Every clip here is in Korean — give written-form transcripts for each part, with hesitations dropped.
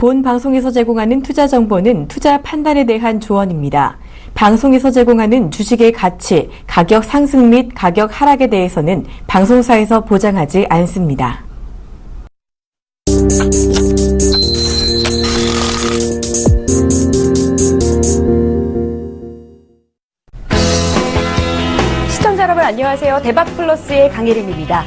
본 방송에서 제공하는 투자 정보는 투자 판단에 대한 조언입니다. 방송에서 제공하는 주식의 가치, 가격 상승 및 가격 하락에 대해서는 방송사에서 보장하지 않습니다. 시청자 여러분 안녕하세요. 대박플러스의 강예린입니다.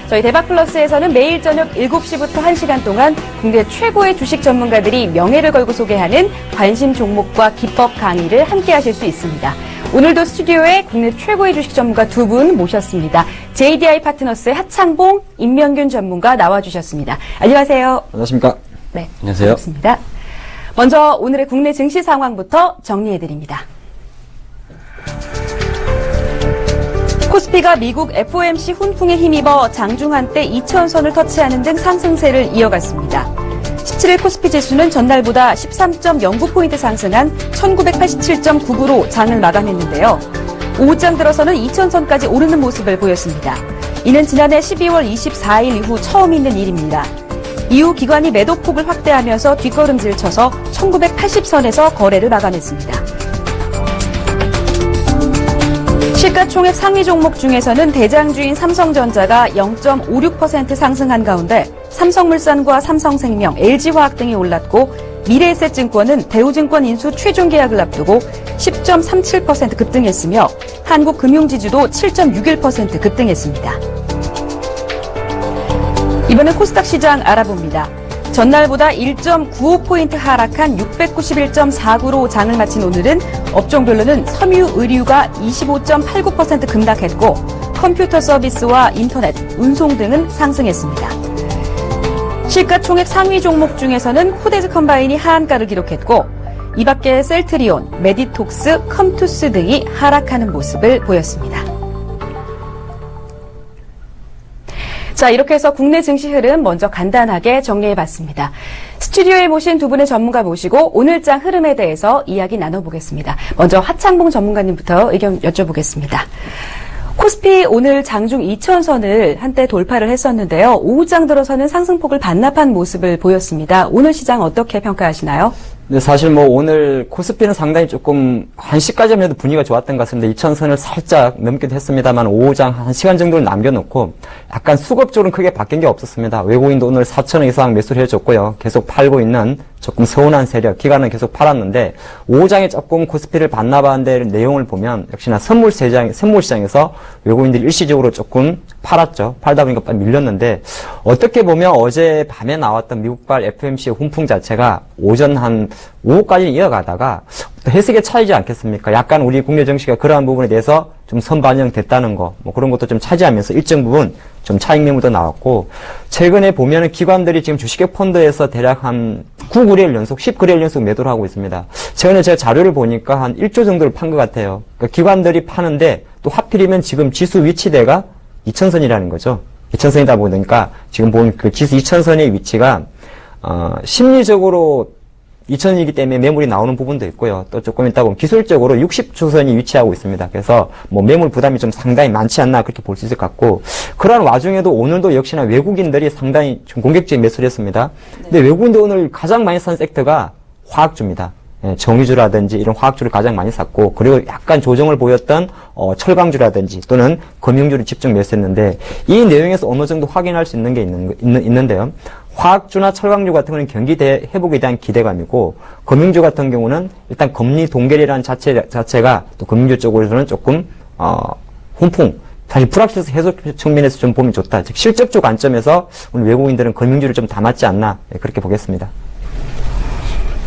저희 대박플러스에서는 매일 저녁 7시부터 1시간 동안 국내 최고의 주식 전문가들이 명예를 걸고 소개하는 관심 종목과 기법 강의를 함께 하실 수 있습니다. 오늘도 스튜디오에 국내 최고의 주식 전문가 두 분 모셨습니다. JDI 파트너스의 하창봉, 임명균 전문가 나와주셨습니다. 안녕하세요. 안녕하십니까. 네, 안녕하세요. 반갑습니다. 먼저 오늘의 국내 증시 상황부터 정리해드립니다. 코스피가 미국 FOMC 훈풍에 힘입어 장중 한때 2,000선을 터치하는 등 상승세를 이어갔습니다. 17일 코스피 지수는 전날보다 13.09포인트 상승한 1987.99로 장을 마감했는데요. 오후장 들어서는 2,000선까지 오르는 모습을 보였습니다. 이는 지난해 12월 24일 이후 처음 있는 일입니다. 이후 기관이 매도폭을 확대하면서 뒷걸음질을 쳐서 1980선에서 거래를 마감했습니다. 시가총액 상위 종목 중에서는 대장주인 삼성전자가 0.56% 상승한 가운데 삼성물산과 삼성생명, LG화학 등이 올랐고 미래에셋증권은 대우증권 인수 최종 계약을 앞두고 10.37% 급등했으며 한국금융지주도 7.61% 급등했습니다. 이번엔 코스닥 시장 알아봅니다. 전날보다 1.95포인트 하락한 691.49로 장을 마친 오늘은 업종별로는 섬유, 의류가 25.89% 급락했고 컴퓨터 서비스와 인터넷, 운송 등은 상승했습니다. 시가총액 상위 종목 중에서는 코데즈 컴바인이 하한가를 기록했고 이 밖에 셀트리온, 메디톡스, 컴투스 등이 하락하는 모습을 보였습니다. 자, 이렇게 해서 국내 증시 흐름 먼저 간단하게 정리해봤습니다. 스튜디오에 모신 두 분의 전문가 모시고 오늘장 흐름에 대해서 이야기 나눠보겠습니다. 먼저 하창봉 전문가님부터 의견 여쭤보겠습니다. 코스피 오늘 장중 2,000선을 한때 돌파를 했었는데요. 오후장 들어서는 상승폭을 반납한 모습을 보였습니다. 오늘 시장 어떻게 평가하시나요? 네, 사실 오늘 코스피는 상당히 조금 1시까지만 해도 분위기가 좋았던 것 같습니다. 2,000선을 살짝 넘기도 했습니다만 오후장 1시간 정도를 남겨놓고 약간 수급적으로는 크게 바뀐 게 없었습니다. 외국인도 오늘 4,000원 이상 매수를 해줬고요. 계속 팔고 있는 조금 서운한 세력, 기관은 계속 팔았는데 오후장에 조금 코스피를 반납한 데 내용을 보면 역시나 선물 시장에서 외국인들이 일시적으로 조금 팔았죠. 팔다 보니까 밀렸는데 어떻게 보면 어제 밤에 나왔던 미국발 FOMC 훈풍 자체가 오전 한 오후까지 이어가다가 해석의 차이지 않겠습니까? 약간 우리 국내 정치가 그러한 부분에 대해서 좀 선반영됐다는 거, 그런 것도 좀 차지하면서 일정 부분 좀 차익 매물도 나왔고, 최근에 보면은 기관들이 지금 주식의 펀드에서 대략 한 9거래일 연속, 10거래일 연속 매도를 하고 있습니다. 최근에 제가 자료를 보니까 한 1조 정도를 판 것 같아요. 그러니까 기관들이 파는데 또 하필이면 지금 지수 위치대가 2,000선이라는 거죠. 2,000선이다 보니까 지금 본 그 지수 2,000선의 위치가, 심리적으로 2,000이기 때문에 매물이 나오는 부분도 있고요. 또 조금 있다 보면 기술적으로 60주선이 위치하고 있습니다. 그래서 매물 부담이 좀 상당히 많지 않나 그렇게 볼 수 있을 것 같고, 그러한 와중에도 오늘도 역시나 외국인들이 상당히 좀 공격적인 매수를 했습니다. 근데 외국인들 오늘 가장 많이 산 섹터가 화학주입니다. 예, 정유주라든지 이런 화학주를 가장 많이 샀고, 그리고 약간 조정을 보였던 철강주라든지 또는 금융주를 집중 매수했는데, 이 내용에서 어느 정도 확인할 수 있는 게 있는데요. 화학주나 철강주 같은 경우는 경기 회복에 대한 기대감이고, 금융주 같은 경우는 일단 금리 동결이라는 자체가 또 금융주 쪽으로는 조금 훈풍, 사실 불확실성 해소 측면에서 좀 보면 좋다. 즉 실적주 관점에서 오늘 외국인들은 금융주를 좀 담았지 않나, 그렇게 보겠습니다.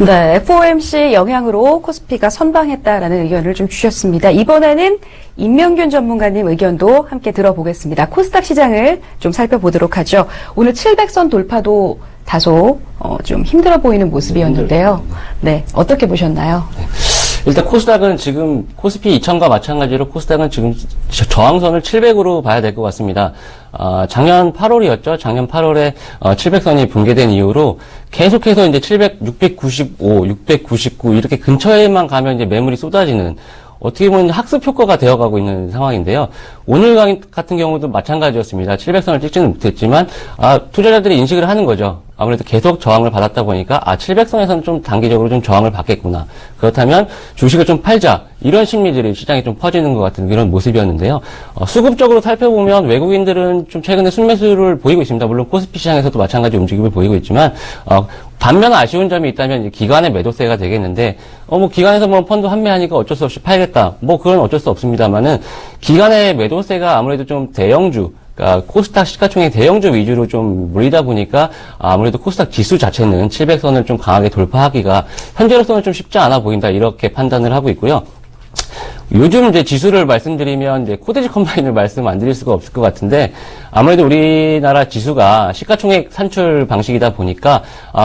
네, FOMC 영향으로 코스피가 선방했다라는 의견을 좀 주셨습니다. 이번에는 임명균 전문가님 의견도 함께 들어보겠습니다. 코스닥 시장을 좀 살펴보도록 하죠. 오늘 700선 돌파도 다소 좀 힘들어 보이는 모습이었는데요. 네, 어떻게 보셨나요? 일단 코스닥은 지금 코스피 2000과 마찬가지로 코스닥은 지금 저항선을 700으로 봐야 될 것 같습니다. 작년 8월이었죠. 작년 8월에 700선이 붕괴된 이후로 계속해서 이제 700, 695, 699 이렇게 근처에만 가면 이제 매물이 쏟아지는 어떻게 보면 학습 효과가 되어가고 있는 상황인데요. 오늘 같은 경우도 마찬가지였습니다. 700선을 찍지는 못했지만 투자자들이 인식을 하는 거죠. 아무래도 계속 저항을 받았다 보니까 700선에서는 좀 단기적으로 좀 저항을 받겠구나. 그렇다면 주식을 좀 팔자. 이런 심리들이 시장에 좀 퍼지는 것 같은 그런 모습이었는데요. 수급적으로 살펴보면 외국인들은 좀 최근에 순매수를 보이고 있습니다. 물론 코스피 시장에서도 마찬가지 움직임을 보이고 있지만 반면 아쉬운 점이 있다면 이제 기관의 매도세가 되겠는데 기관에서 펀드 환매하니까 어쩔 수 없이 팔겠다. 그건 어쩔 수 없습니다만은 기관의 매도세가 아무래도 좀 대형주 그러니까 코스닥 시가총액 대형주 위주로 좀 몰리다 보니까 아무래도 코스닥 지수 자체는 700선을 좀 강하게 돌파하기가 현재로서는 좀 쉽지 않아 보인다 이렇게 판단을 하고 있고요. 요즘 이제 지수를 말씀드리면 이제 코데지 컴바인을 말씀 안 드릴 수가 없을 것 같은데 아무래도 우리나라 지수가 시가총액 산출 방식이다 보니까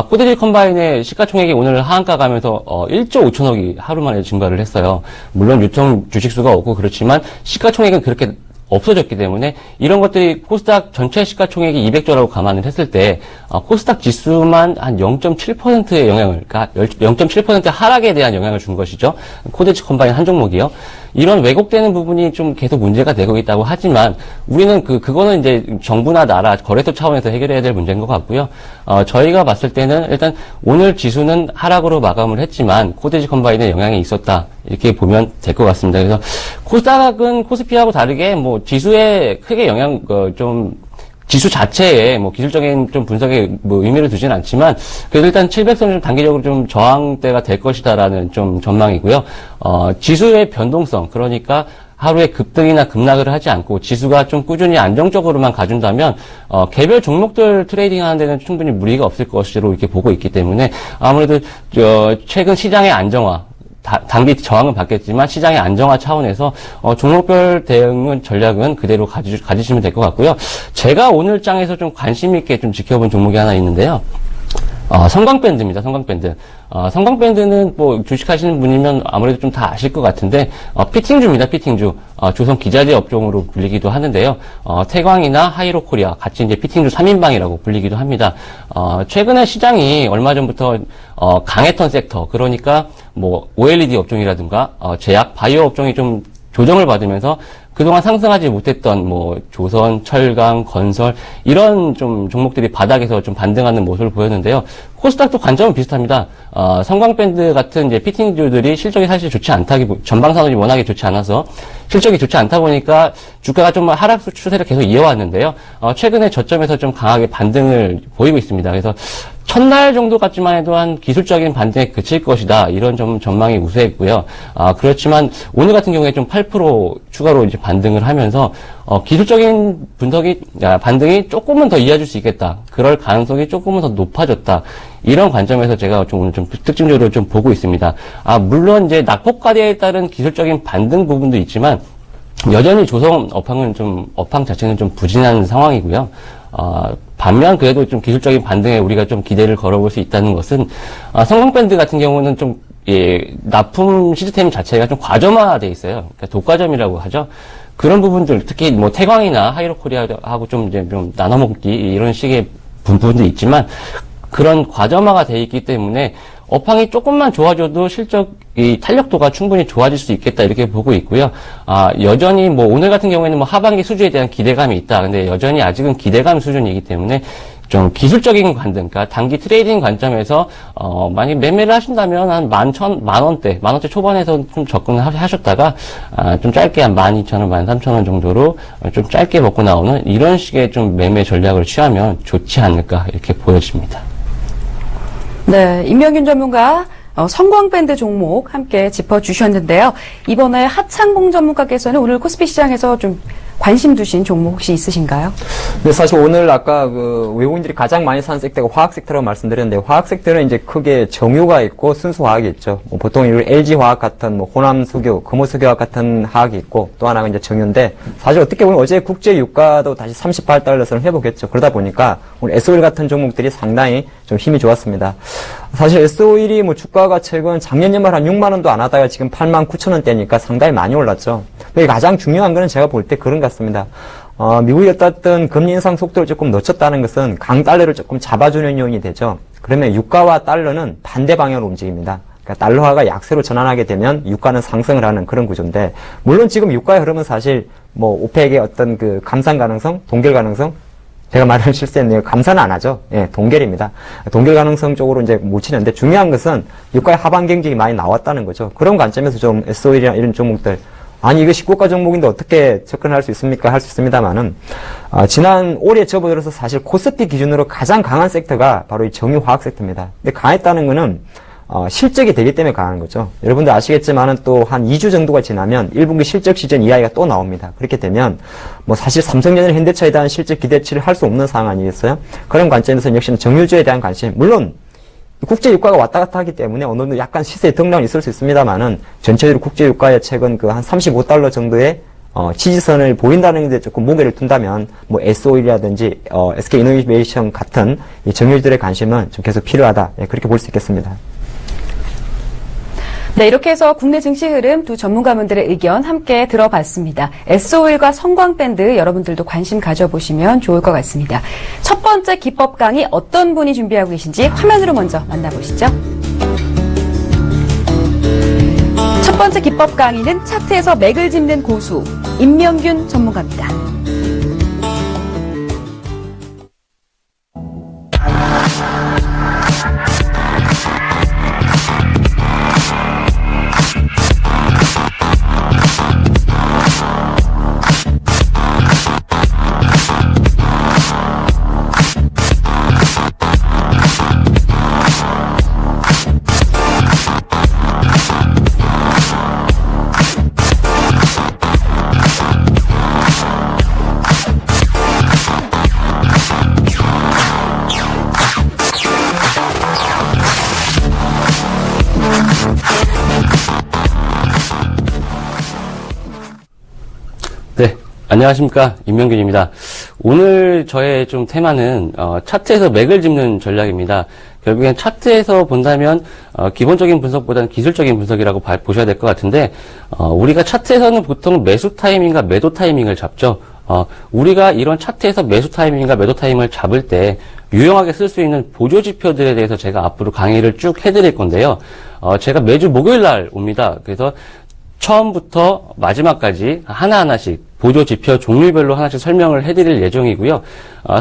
코데지 컴바인의 시가총액이 오늘 하한가 가면서 1조 5천억이 하루 만에 증가를 했어요. 물론 유통 주식수가 없고 그렇지만 시가총액은 그렇게 없어졌기 때문에 이런 것들이 코스닥 전체 시가총액이 200조라고 감안을 했을 때 코스닥 지수만 한 0.7%의 영향을 그러니까 0.7% 하락에 대한 영향을 준 것이죠. 코데지 컴바인 한 종목이요. 이런 왜곡되는 부분이 좀 계속 문제가 되고 있다고 하지만 우리는 그거는 이제 정부나 나라 거래소 차원에서 해결해야 될 문제인 것 같고요. 저희가 봤을 때는 일단 오늘 지수는 하락으로 마감을 했지만 코데지 컴바인의 영향이 있었다. 이렇게 보면 될 것 같습니다. 그래서 코스닥은 코스피하고 다르게 지수에 크게 지수 자체에 기술적인 좀 분석에 의미를 두지는 않지만 그래도 일단 700선은 좀 단기적으로 좀 저항대가 될 것이다라는 좀 전망이고요. 지수의 변동성 그러니까 하루에 급등이나 급락을 하지 않고 지수가 좀 꾸준히 안정적으로만 가준다면 개별 종목들 트레이딩하는 데는 충분히 무리가 없을 것으로 이렇게 보고 있기 때문에 아무래도 최근 시장의 안정화 단기 저항은 받겠지만 시장의 안정화 차원에서 종목별 대응 전략은 그대로 가지시면 될 것 같고요. 제가 오늘 장에서 좀 관심 있게 좀 지켜본 종목이 하나 있는데요. 성광밴드입니다. 성광밴드. 성광밴드는 주식하시는 분이면 아무래도 좀 다 아실 것 같은데 피팅주입니다. 피팅주. 조선 기자재 업종으로 불리기도 하는데요. 태광이나 하이로코리아 같이 이제 피팅주 3인방이라고 불리기도 합니다. 최근에 시장이 얼마 전부터 강했던 섹터 그러니까 OLED 업종이라든가 제약, 바이오 업종이 좀 조정을 받으면서 그동안 상승하지 못했던 조선, 철강, 건설 이런 좀 종목들이 바닥에서 좀 반등하는 모습을 보였는데요. 코스닥도 관점은 비슷합니다. 성광밴드 같은 이제 피팅주들이 실적이 사실 좋지 전방산업이 워낙에 좋지 않아서 실적이 좋지 않다 보니까 주가가 좀 하락 추세를 계속 이어왔는데요. 최근에 저점에서 좀 강하게 반등을 보이고 있습니다. 그래서 첫날 정도까지만 해도 한 기술적인 반등에 그칠 것이다. 이런 좀 전망이 우세했고요. 그렇지만 오늘 같은 경우에 좀 8% 추가로 이제 반등을 하면서 기술적인 반등이 조금은 더 이어질 수 있겠다. 그럴 가능성이 조금은 더 높아졌다. 이런 관점에서 제가 오늘 좀 특징적으로 좀 보고 있습니다. 물론 이제 낙폭과대에 따른 기술적인 반등 부분도 있지만 여전히 조선 업황 자체는 좀 부진한 상황이고요. 반면 그래도 좀 기술적인 반등에 우리가 좀 기대를 걸어볼 수 있다는 것은 성광밴드 같은 경우는 좀 납품 시스템 자체가 좀 과점화돼 있어요. 그러니까 독과점이라고 하죠. 그런 부분들 특히 태광이나 하이로코리아하고 좀 나눠먹기 이런 식의 부분도 있지만 그런 과점화가 돼 있기 때문에 업황이 조금만 좋아져도 실적이 탄력도가 충분히 좋아질 수 있겠다 이렇게 보고 있고요. 여전히 오늘 같은 경우에는 하반기 수주에 대한 기대감이 있다. 근데 여전히 아직은 기대감 수준이기 때문에 좀 기술적인 관점, 그러니까 단기 트레이딩 관점에서 만약 매매를 하신다면 한 10,000원대 초반에서 좀 접근을 하셨다가 좀 짧게 한 12,000원, 13,000원 정도로 좀 짧게 먹고 나오는 이런 식의 좀 매매 전략을 취하면 좋지 않을까 이렇게 보여집니다. 네, 임명균 전문가 성광밴드 종목 함께 짚어주셨는데요. 이번에 하창봉 전문가께서는 오늘 코스피 시장에서 좀 관심 두신 종목 혹시 있으신가요? 네, 사실 오늘 아까 외국인들이 가장 많이 사는 섹터가 화학 섹터라고 말씀드렸는데 화학 섹터는 이제 크게 정유가 있고 순수 화학이 있죠. 보통 LG 화학 같은 호남 수교, 금호 수교학 같은 화학이 있고 또 하나가 이제 정유인데 사실 어떻게 보면 어제 국제 유가도 다시 38달러선을 회복했죠. 그러다 보니까 오늘 SO일 같은 종목들이 상당히 좀 힘이 좋았습니다. 사실 SO일이 주가가 최근 작년 연말 한 6만 원도 안 하다가 지금 8만 9천 원대니까 상당히 많이 올랐죠. 가장 중요한 거는 제가 볼 때 그런 것 같습니다. 미국이 어떻든 금리 인상 속도를 조금 늦췄다는 것은 강달러를 조금 잡아주는 요인이 되죠. 그러면 유가와 달러는 반대 방향으로 움직입니다. 그러니까 달러화가 약세로 전환하게 되면 유가는 상승을 하는 그런 구조인데, 물론 지금 유가의 흐름은 사실 뭐 오펙의 어떤 그 감산 가능성, 동결 가능성, 제가 말을 실수했네요. 감산은 안 하죠. 예, 동결입니다. 동결 가능성 쪽으로 이제 묻히는데, 중요한 것은 유가의 하반 경직이 많이 나왔다는 거죠. 그런 관점에서 좀 SOL이나 이런 종목들, 아니 이거 19가 종목인데 어떻게 접근할 수 있습니까? 할 수 있습니다만은, 지난 올해 접어들어서 사실 코스피 기준으로 가장 강한 섹터가 바로 이 정유화학 섹터입니다. 근데 강했다는 거는 실적이 되기 때문에 강한 거죠. 여러분들 아시겠지만은 또 한 2주 정도가 지나면 1분기 실적 시즌 이하이가 또 나옵니다. 그렇게 되면 뭐 사실 삼성전자 현대차에 대한 실적 기대치를 할 수 없는 상황 아니겠어요? 그런 관점에서 역시나 정유주에 대한 관심, 물론 국제 유가가 왔다 갔다 하기 때문에 어느 정도 약간 시세의 등락은 있을 수 있습니다만은, 전체적으로 국제 유가의 최근 그 한 35달러 정도의 지지선을 보인다는 데 조금 무게를 둔다면, 뭐 SO일이라든지 SK 이노베이션 같은 이 정유주들의 관심은 좀 계속 필요하다. 예, 그렇게 볼 수 있겠습니다. 네, 이렇게 해서 국내 증시 흐름 두 전문가분들의 의견 함께 들어봤습니다. SO일과 성광밴드 여러분들도 관심 가져보시면 좋을 것 같습니다. 첫 번째 기법 강의 어떤 분이 준비하고 계신지 화면으로 먼저 만나보시죠. 첫 번째 기법 강의는 차트에서 맥을 짚는 고수 임명균 전문가입니다. 네, 안녕하십니까, 임명균입니다. 오늘 저의 좀 테마는 차트에서 맥을 짚는 전략입니다. 결국엔 차트에서 본다면 기본적인 분석보다는 기술적인 분석이라고 보셔야 될 것 같은데, 우리가 차트에서는 보통 매수 타이밍과 매도 타이밍을 잡죠. 우리가 이런 차트에서 매수 타이밍과 매도 타이밍을 잡을 때 유용하게 쓸 수 있는 보조 지표들에 대해서 제가 앞으로 강의를 쭉 해드릴 건데요. 제가 매주 목요일 날 옵니다. 그래서 처음부터 마지막까지 하나하나씩 보조 지표 종류별로 하나씩 설명을 해드릴 예정이고요.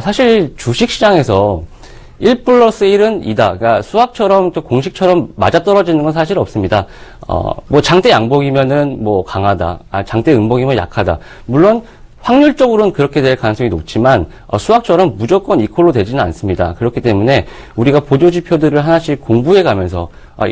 사실 주식시장에서 1+1은 2다. 그러니까 수학처럼 또 공식처럼 맞아떨어지는 건 사실 없습니다. 뭐 장대 양봉이면은 뭐 강하다. 장대 음봉이면 약하다. 물론 확률적으로는 그렇게 될 가능성이 높지만 수학처럼 무조건 이퀄로 되지는 않습니다. 그렇기 때문에 우리가 보조지표들을 하나씩 공부해 가면서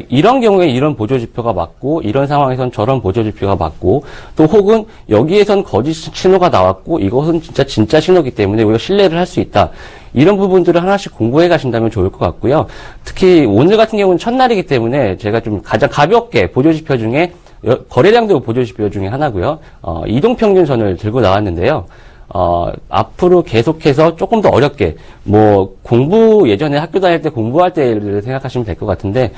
이런 경우에 이런 보조지표가 맞고 이런 상황에선 저런 보조지표가 맞고 또 혹은 여기에선 거짓 신호가 나왔고 이것은 진짜 신호이기 때문에 우리가 신뢰를 할 수 있다. 이런 부분들을 하나씩 공부해 가신다면 좋을 것 같고요. 특히 오늘 같은 경우는 첫날이기 때문에 제가 좀 가장 가볍게 보조지표 중에 거래량도 보조지표 중에 하나고요. 이동평균선을 들고 나왔는데요. 앞으로 계속해서 조금 더 어렵게, 뭐, 예전에 학교 다닐 때 공부할 때를 생각하시면 될 것 같은데,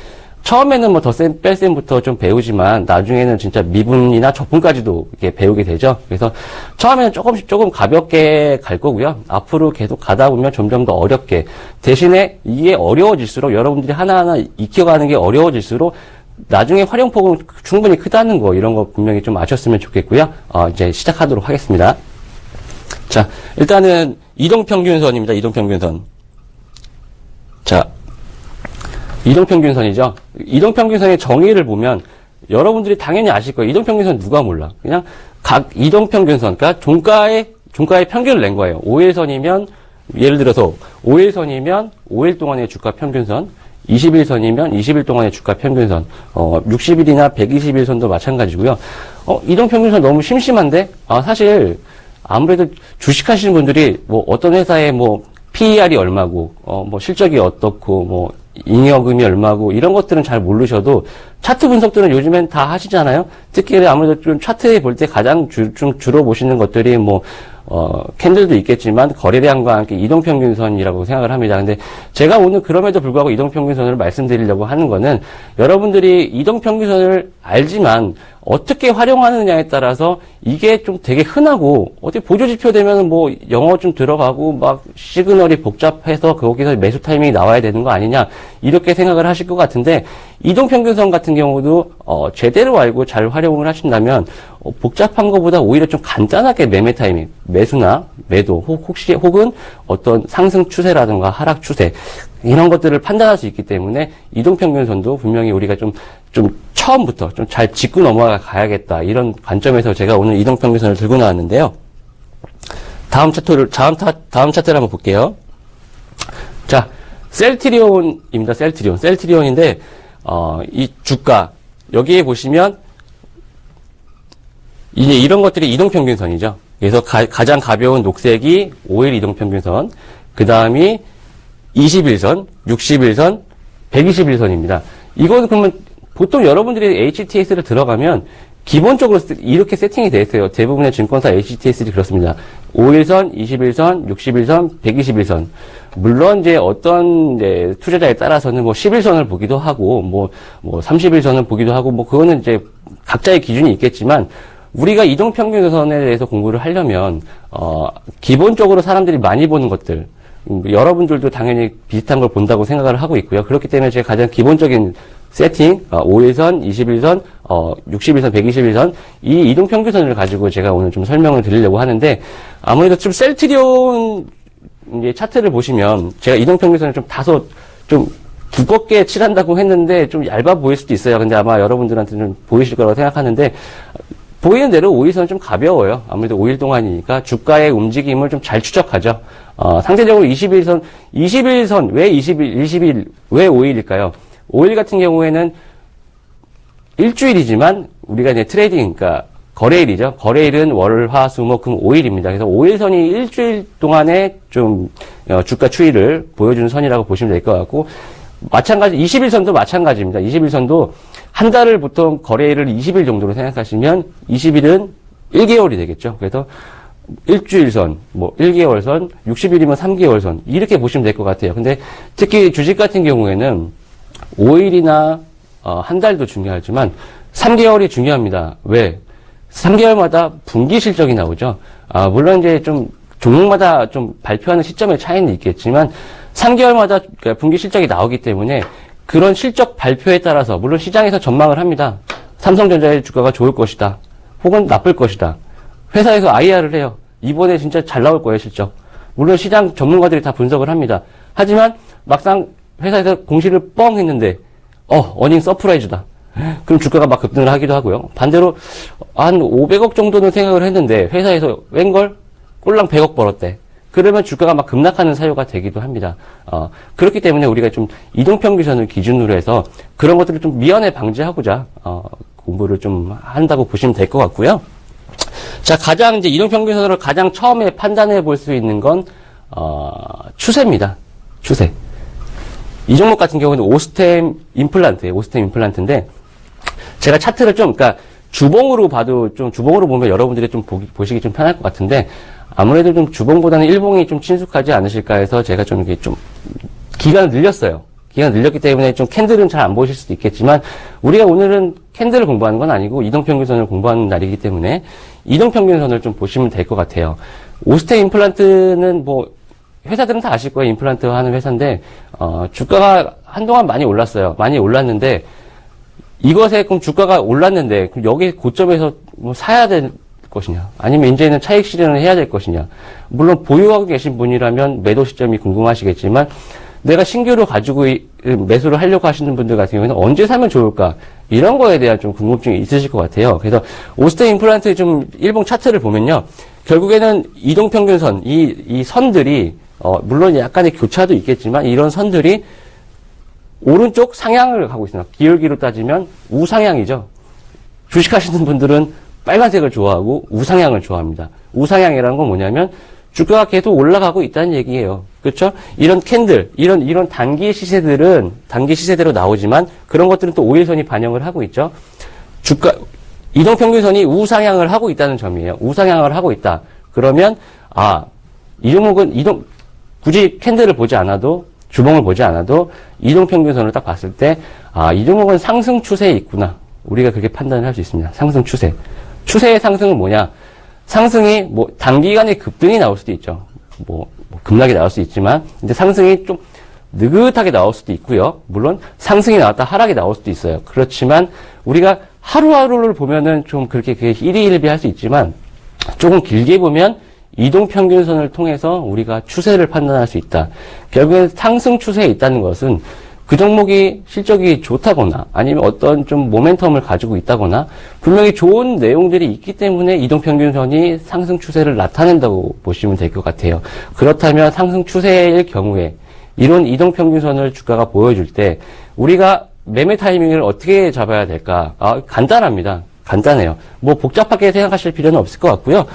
처음에는 뭐 더 센 뺄셈부터 좀 배우지만, 나중에는 진짜 미분이나 적분까지도 이렇게 배우게 되죠. 그래서 처음에는 조금 가볍게 갈 거고요. 앞으로 계속 가다 보면 점점 더 어렵게, 대신에 이게 어려워질수록, 여러분들이 하나하나 익혀가는 게 어려워질수록, 나중에 활용폭은 충분히 크다는 거, 이런 거 분명히 좀 아셨으면 좋겠고요. 이제 시작하도록 하겠습니다. 자, 일단은 이동평균선입니다. 이동평균선. 자, 이동평균선이죠. 이동평균선의 정의를 보면 여러분들이 당연히 아실 거예요. 이동평균선 누가 몰라. 그냥 각 이동평균선, 그러니까 종가의 평균을 낸 거예요. 5일선이면, 예를 들어서 5일선이면 5일 동안의 주가 평균선, 20일선이면 20일 동안의 주가 평균선, 60일이나 120일선도 마찬가지고요. 이동평균선 너무 심심한데? 사실, 아무래도 주식하시는 분들이, 뭐, 어떤 회사의 뭐, PER이 얼마고, 뭐, 실적이 어떻고, 뭐, 잉여금이 얼마고, 이런 것들은 잘 모르셔도, 차트 분석들은 요즘엔 다 하시잖아요. 특히 아무래도 좀 차트에 볼 때 가장 주로 보시는 것들이 캔들도 있겠지만 거래량과 함께 이동평균선이라고 생각을 합니다. 근데 제가 오늘 그럼에도 불구하고 이동평균선을 말씀드리려고 하는 거는 여러분들이 이동평균선을 알지만 어떻게 활용하느냐에 따라서 이게 좀 되게 흔하고 어디 보조지표 되면 영어 좀 들어가고 막 시그널이 복잡해서 거기서 매수 타이밍이 나와야 되는 거 아니냐 이렇게 생각을 하실 것 같은데 이동평균선 같은 경우도 제대로 알고 잘 활용을 하신다면 복잡한 것보다 오히려 좀 간단하게 매매 타이밍, 매수나 매도 혹은 어떤 상승 추세라든가 하락 추세 이런 것들을 판단할 수 있기 때문에 이동평균선도 분명히 우리가 좀 처음부터 좀 잘 짚고 넘어가야겠다 이런 관점에서 제가 오늘 이동평균선을 들고 나왔는데요. 다음 차트를 한번 볼게요. 자, 셀트리온입니다. 셀트리온인데 이 주가 여기에 보시면 이제 이런 것들이 이동평균선이죠. 그래서 가장 가벼운 녹색이 5일 이동평균선, 그 다음이 21선, 61선, 121선입니다. 이거는 그러면 보통 여러분들이 HTS를 들어가면 기본적으로 이렇게 세팅이 되어 있어요. 대부분의 증권사 HTS들이 그렇습니다. 5일선, 21선, 61선, 121선. 물론 이제 어떤 투자자에 따라서는 11선을 보기도 하고 30일선을 보기도 하고 그거는 이제 각자의 기준이 있겠지만 우리가 이동평균선에 대해서 공부를 하려면 기본적으로 사람들이 많이 보는 것들 여러분들도 당연히 비슷한 걸 본다고 생각을 하고 있고요. 그렇기 때문에 제가 가장 기본적인 세팅, 5일선, 21선, 61선, 121선, 이 이동평균선을 가지고 제가 오늘 좀 설명을 드리려고 하는데, 아무래도 좀 셀트리온 차트를 보시면, 제가 이동평균선을 좀 두껍게 칠한다고 했는데, 좀 얇아 보일 수도 있어요. 근데 아마 여러분들한테는 좀 보이실 거라고 생각하는데, 보이는 대로 5일선은 좀 가벼워요. 아무래도 5일 동안이니까 주가의 움직임을 좀 잘 추적하죠. 상대적으로 21선, 왜 5일일까요? 5일 같은 경우에는 일주일이지만 우리가 이제 트레이딩, 그러니까 거래일이죠. 거래일은 월, 화, 수, 목, 금 5일입니다. 그래서 5일선이 일주일 동안에 좀 주가 추이를 보여주는 선이라고 보시면 될 것 같고 마찬가지 21선도 마찬가지입니다. 21선도 한 달을 보통 거래일을 20일 정도로 생각하시면 20일은 1개월이 되겠죠. 그래서 일주일선, 1개월선, 60일이면 3개월선 이렇게 보시면 될 것 같아요. 근데 특히 주식 같은 경우에는 5일이나 한 달도 중요하지만 3개월이 중요합니다. 왜? 3개월마다 분기 실적이 나오죠. 물론 이제 좀 종목마다 좀 발표하는 시점의 차이는 있겠지만 3개월마다 분기 실적이 나오기 때문에 그런 실적 발표에 따라서 물론 시장에서 전망을 합니다. 삼성전자의 주가가 좋을 것이다. 혹은 나쁠 것이다. 회사에서 IR을 해요. 이번에 진짜 잘 나올 거예요, 실적. 물론 시장 전문가들이 다 분석을 합니다. 하지만 막상 회사에서 공시를 뻥 했는데 어닝 서프라이즈다. 그럼 주가가 막 급등을 하기도 하고요. 반대로 한 500억 정도는 생각을 했는데 회사에서 웬걸 꼴랑 100억 벌었대. 그러면 주가가 막 급락하는 사유가 되기도 합니다. 그렇기 때문에 우리가 좀 이동평균선을 기준으로 해서 그런 것들을 좀 미연에 방지하고자 공부를 좀 한다고 보시면 될 것 같고요. 자, 가장 이제 이동평균선으로 가장 처음에 판단해 볼 수 있는 건 추세입니다. 추세. 이 종목 같은 경우는 오스템 임플란트예요. 오스템 임플란트인데 제가 차트를 그러니까 주봉으로 보면 여러분들이 좀 보시기 좀 편할 것 같은데 아무래도 좀 주봉보다는 일봉이 좀 친숙하지 않으실까 해서 제가 좀 이게 좀 기간을 늘렸어요. 기간을 늘렸기 때문에 좀 캔들은 잘 안 보실 수도 있겠지만 우리가 오늘은 캔들을 공부하는 건 아니고 이동평균선을 공부하는 날이기 때문에 이동평균선을 좀 보시면 될 것 같아요. 오스템 임플란트는 회사들은 다 아실 거예요. 임플란트 하는 회사인데, 주가가 한동안 많이 올랐어요. 많이 올랐는데, 이것에 그럼 주가가 올랐는데, 그럼 여기 고점에서 사야 될 것이냐, 아니면 이제는 차익 실현을 해야 될 것이냐. 물론 보유하고 계신 분이라면 매도 시점이 궁금하시겠지만, 내가 신규로 가지고 매수를 하려고 하시는 분들 같은 경우에는 언제 사면 좋을까? 이런 거에 대한 좀 궁금증이 있으실 것 같아요. 그래서 오스템 임플란트 좀 일봉 차트를 보면요. 결국에는 이동평균선, 이 선들이 물론 약간의 교차도 있겠지만 이런 선들이 오른쪽 상향을 하고 있습니다. 기울기로 따지면 우상향이죠. 주식하시는 분들은 빨간색을 좋아하고 우상향을 좋아합니다. 우상향이라는 건 뭐냐면 주가가 계속 올라가고 있다는 얘기예요. 그렇죠? 이런 캔들, 이런 단기 시세대로 나오지만 그런 것들은 또 5일선이 반영을 하고 있죠. 주가, 이동평균선이 우상향을 하고 있다는 점이에요. 우상향을 하고 있다. 그러면, 이 종목은 굳이 캔들을 보지 않아도, 주봉을 보지 않아도 이동평균선을 딱 봤을 때, 이 종목은 상승 추세에 있구나. 우리가 그렇게 판단을 할 수 있습니다. 상승 추세. 추세의 상승은 뭐냐? 상승이 단기간에 급등이 나올 수도 있죠. 급락이 나올 수 있지만, 근데 상승이 좀 느긋하게 나올 수도 있고요. 물론 상승이 나왔다 하락이 나올 수도 있어요. 그렇지만 우리가 하루하루를 보면은 좀 그렇게 일희일비할 수 있지만 조금 길게 보면 이동평균선을 통해서 우리가 추세를 판단할 수 있다. 결국엔 상승 추세에 있다는 것은 그 종목이 실적이 좋다거나 아니면 어떤 좀 모멘텀을 가지고 있다거나 분명히 좋은 내용들이 있기 때문에 이동평균선이 상승 추세를 나타낸다고 보시면 될 것 같아요. 그렇다면 상승 추세일 경우에 이런 이동평균선을 주가가 보여줄 때 우리가 매매 타이밍을 어떻게 잡아야 될까? 간단합니다. 간단해요. 복잡하게 생각하실 필요는 없을 것 같고요.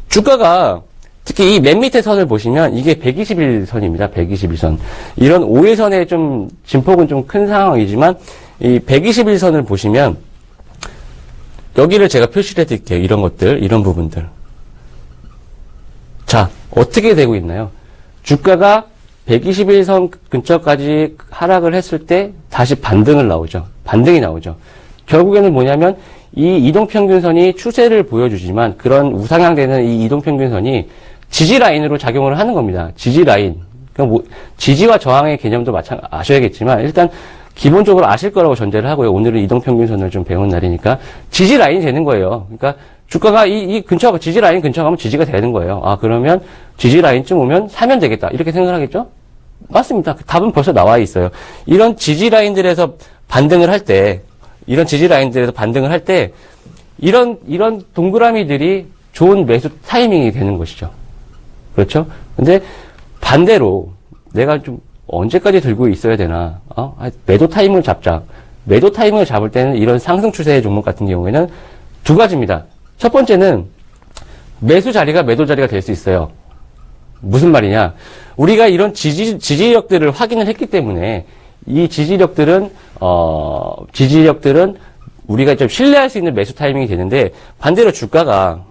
주가가 특히 이 맨 밑에 선을 보시면 이게 121선입니다. 121선. 이런 5일선의 좀 진폭은 좀 큰 상황이지만 이 121선을 보시면 여기를 제가 표시를 해드릴게요. 이런 것들, 이런 부분들. 자, 어떻게 되고 있나요? 주가가 121선 근처까지 하락을 했을 때 다시 반등이 나오죠. 결국에는 뭐냐면 이 이동평균선이 추세를 보여주지만 그런 우상향되는 이 이동평균선이 지지라인으로 작용을 하는 겁니다. 지지라인. 지지와 저항의 개념도 아셔야겠지만 일단 기본적으로 아실 거라고 전제를 하고요. 오늘은 이동평균선을 좀 배운 날이니까 지지라인이 되는 거예요. 그러니까 주가가 이 근처, 지지라인 근처 가면 지지가 되는 거예요. 그러면 지지라인쯤 오면 사면 되겠다. 이렇게 생각을 하겠죠? 맞습니다. 답은 벌써 나와 있어요. 이런 지지라인들에서 반등을 할 때, 이런 동그라미들이 좋은 매수 타이밍이 되는 것이죠. 그렇죠? 근데 반대로 내가 좀 언제까지 들고 있어야 되나? 매도 타이밍을 잡자. 매도 타이밍을 잡을 때는 이런 상승 추세의 종목 같은 경우에는 두 가지입니다. 첫 번째는 매수 자리가 매도 자리가 될 수 있어요. 무슨 말이냐? 우리가 이런 지지력들을 확인을 했기 때문에 이 지지력들은 우리가 좀 신뢰할 수 있는 매수 타이밍이 되는데 반대로 주가가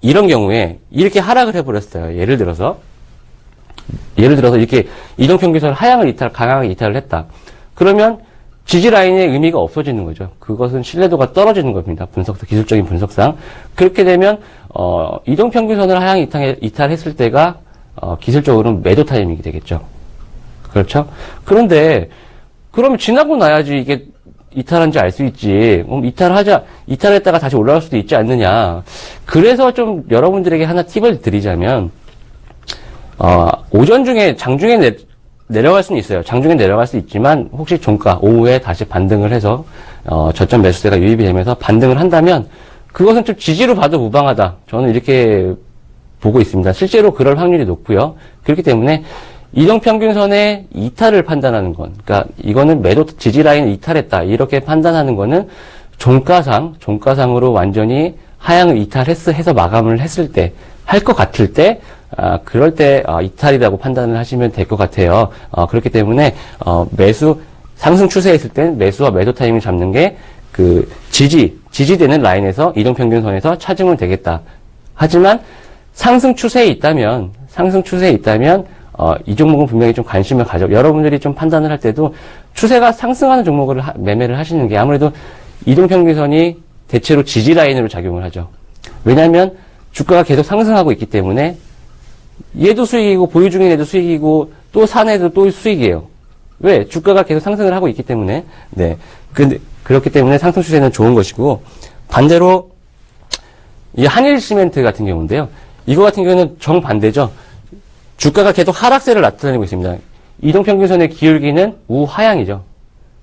이런 경우에 이렇게 하락을 해버렸어요. 예를 들어서 이렇게 이동평균선 강하게 이탈을 했다. 그러면 지지라인의 의미가 없어지는 거죠. 그것은 신뢰도가 떨어지는 겁니다. 기술적인 분석상. 그렇게 되면, 이동평균선을 하향 이탈했을 때가, 기술적으로는 매도 타이밍이 되겠죠. 그렇죠? 그러면 지나고 나야지 이게 이탈한지 알 수 있지. 이탈했다가 다시 올라갈 수도 있지 않느냐. 그래서 좀 여러분들에게 하나 팁을 드리자면, 장중에 내려갈 수는 있어요. 장중에 내려갈 수 있지만, 혹시 종가, 오후에 다시 반등을 해서, 저점 매수세가 유입이 되면서 반등을 한다면, 그것은 좀 지지로 봐도 무방하다. 저는 이렇게 보고 있습니다. 실제로 그럴 확률이 높고요. 그렇기 때문에, 이동평균선의 이탈을 판단하는 건, 그러니까 이거는 지지라인을 이탈했다. 이렇게 판단하는 거는 종가상으로 완전히 하향을 이탈해서 마감을 했을 때, 할 것 같을 때, 그럴 때, 이탈이라고 판단을 하시면 될 것 같아요. 그렇기 때문에, 상승 추세에 있을 땐 매수와 매도 타이밍을 잡는 게, 지지되는 라인에서, 이동평균선에서 찾으면 되겠다. 하지만, 상승 추세에 있다면, 이 종목은 분명히 좀 관심을 여러분들이 좀 판단을 할 때도 추세가 상승하는 종목을 매매를 하시는 게 아무래도 이동평균선이 대체로 지지라인으로 작용을 하죠. 왜냐하면 주가가 계속 상승하고 있기 때문에 얘도 수익이고 보유 중인 애도 수익이고 또 산 애도 또 수익이에요. 왜? 주가가 계속 상승을 하고 있기 때문에. 네. 그렇기 때문에 상승 추세는 좋은 것이고 반대로 이 한일시멘트 같은 경우인데요. 이거 같은 경우는 정반대죠. 주가가 계속 하락세를 나타내고 있습니다. 이동평균선의 기울기는 우하향이죠.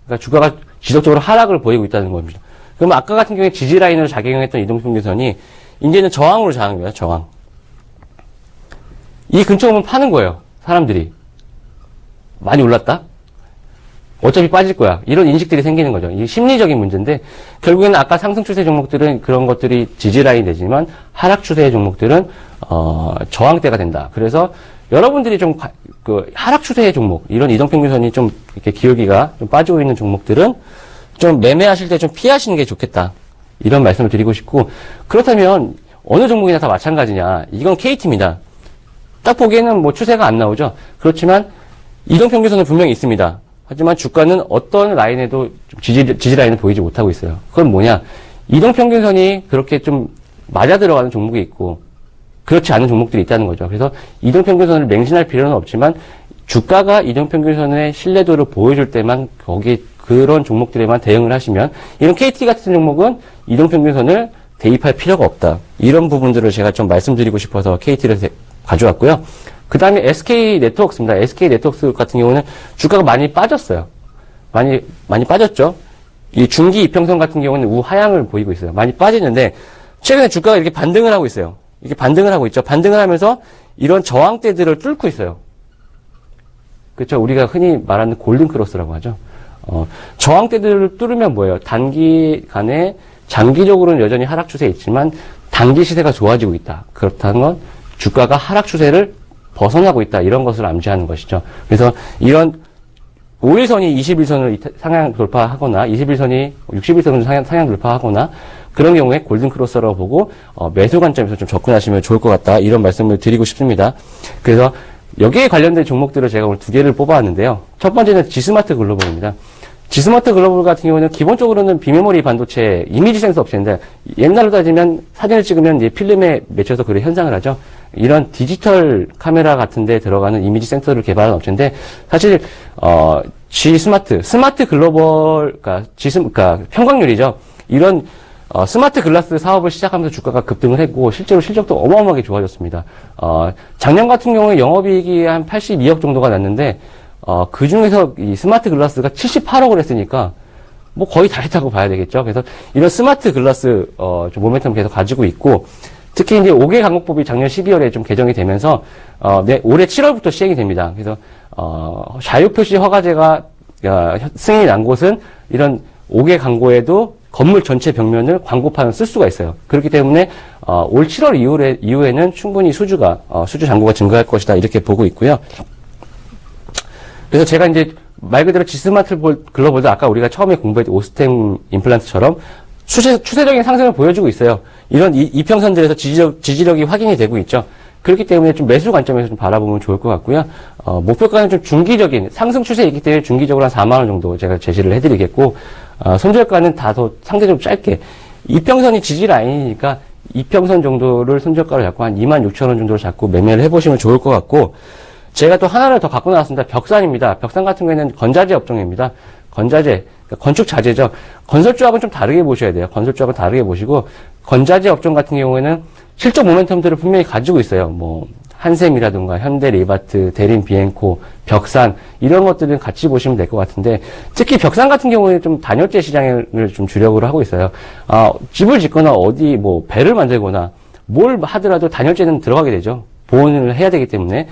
그러니까 주가가 지속적으로 하락을 보이고 있다는 겁니다. 그러면 아까 같은 경우에 지지라인으로 작용했던 이동평균선이 이제는 저항으로 작용합니다. 저항. 이 근처 오면 파는 거예요. 사람들이. 많이 올랐다? 어차피 빠질 거야. 이런 인식들이 생기는 거죠. 이게 심리적인 문제인데 결국에는 아까 상승 추세 종목들은 그런 것들이 지지라인이 되지만 하락 추세의 종목들은 저항대가 된다. 그래서 여러분들이 좀 하락 추세의 종목, 이런 이동평균선이 좀 이렇게 기울기가 좀 빠지고 있는 종목들은 좀 매매하실 때 좀 피하시는 게 좋겠다. 이런 말씀을 드리고 싶고, 그렇다면 어느 종목이나 다 마찬가지냐? 이건 KT입니다. 딱 보기에는 뭐 추세가 안 나오죠. 그렇지만 이동평균선은 분명히 있습니다. 하지만 주가는 어떤 라인에도 지지 라인을 보이지 못하고 있어요. 그건 뭐냐? 이동평균선이 그렇게 좀 맞아 들어가는 종목이 있고 그렇지 않은 종목들이 있다는 거죠. 그래서 이동평균선을 맹신할 필요는 없지만 주가가 이동평균선의 신뢰도를 보여줄 때만 거기 그런 종목들에만 대응을 하시면, 이런 KT 같은 종목은 이동평균선을 대입할 필요가 없다. 이런 부분들을 제가 좀 말씀드리고 싶어서 KT를 가져왔고요. 그 다음에 SK 네트워크스입니다. SK 네트워크스 같은 경우는 주가가 많이 빠졌어요. 많이 빠졌죠. 이 중기 이평선 같은 경우는 우하향을 보이고 있어요. 많이 빠지는데 최근에 주가가 이렇게 반등을 하고 있어요. 이렇게 반등을 하고 있죠. 반등을 하면서 이런 저항대들을 뚫고 있어요. 그렇죠. 우리가 흔히 말하는 골든 크로스라고 하죠. 저항대들을 뚫으면 뭐예요? 단기간에 장기적으로는 여전히 하락 추세에 있지만 단기 시세가 좋아지고 있다. 그렇다는 건 주가가 하락 추세를 벗어나고 있다. 이런 것을 암시하는 것이죠. 그래서 이런 5일선이 21선을 상향 돌파하거나 21선이 61선을 상향 돌파하거나 그런 경우에 골든 크로스라고 보고 매수 관점에서 좀 접근하시면 좋을 것 같다. 이런 말씀을 드리고 싶습니다. 그래서 여기에 관련된 종목들을 제가 오늘 두 개를 뽑아왔는데요. 첫 번째는 지스마트 글로벌입니다. 지스마트 글로벌 같은 경우는 기본적으로는 비메모리 반도체 이미지 센서 업체인데, 옛날로 따지면 사진을 찍으면 이제 필름에 맺혀서 그런 현상을 하죠. 이런 디지털 카메라 같은 데 들어가는 이미지 센서를 개발한 업체인데, 사실 스마트 글로벌, 그러니까 평광률이죠. 이런 스마트 글라스 사업을 시작하면서 주가가 급등을 했고 실제로 실적도 어마어마하게 좋아졌습니다. 작년 같은 경우에 영업이익이 한 82억 정도가 났는데 그 중에서 이 스마트 글라스가 78억을 했으니까 뭐 거의 다 했다고 봐야 되겠죠. 그래서 이런 스마트 글라스 좀 모멘텀 계속 가지고 있고, 특히 이제 5개 강국법이 작년 12월에 좀 개정이 되면서 올해 7월부터 시행이 됩니다. 그래서 자유표시 허가제가 승인이 난 곳은 이런 5개 광고에도 건물 전체 벽면을 광고판을 쓸 수가 있어요. 그렇기 때문에 올 7월 이후에는 충분히 수주 잔고가 증가할 것이다. 이렇게 보고 있고요. 그래서 제가 이제 말 그대로 지스마트 글로벌도 아까 우리가 처음에 공부했던 오스템 임플란트처럼 추세적인 상승을 보여주고 있어요. 이런 이평선들에서 지지력이 확인이 되고 있죠. 그렇기 때문에 좀 매수 관점에서 좀 바라보면 좋을 것 같고요. 목표가는 좀 중기적인 상승 추세에 있기 때문에 중기적으로 한 4만 원 정도 제가 제시를 해드리겠고, 손절가는 다소 상대적으로 짧게, 이평선이 지지 라인이니까 이평선 정도를 손절가를 잡고 한 26,000원 정도를 잡고 매매를 해보시면 좋을 것 같고, 제가 또 하나를 더 갖고 나왔습니다. 벽산입니다. 벽산 같은 경우에는 건자재 업종입니다. 건자재, 그러니까 건축 자재죠. 건설주하고는 좀 다르게 보셔야 돼요. 건설주하고 다르게 보시고, 건자재 업종 같은 경우에는 실적 모멘텀들을 분명히 가지고 있어요. 뭐 한샘이라든가 현대리바트, 대림 비엔코, 벽산 이런 것들은 같이 보시면 될 것 같은데, 특히 벽산 같은 경우에는 좀 단열재 시장을 좀 주력으로 하고 있어요. 집을 짓거나 어디 뭐 배를 만들거나 뭘 하더라도 단열재는 들어가게 되죠. 보온을 해야 되기 때문에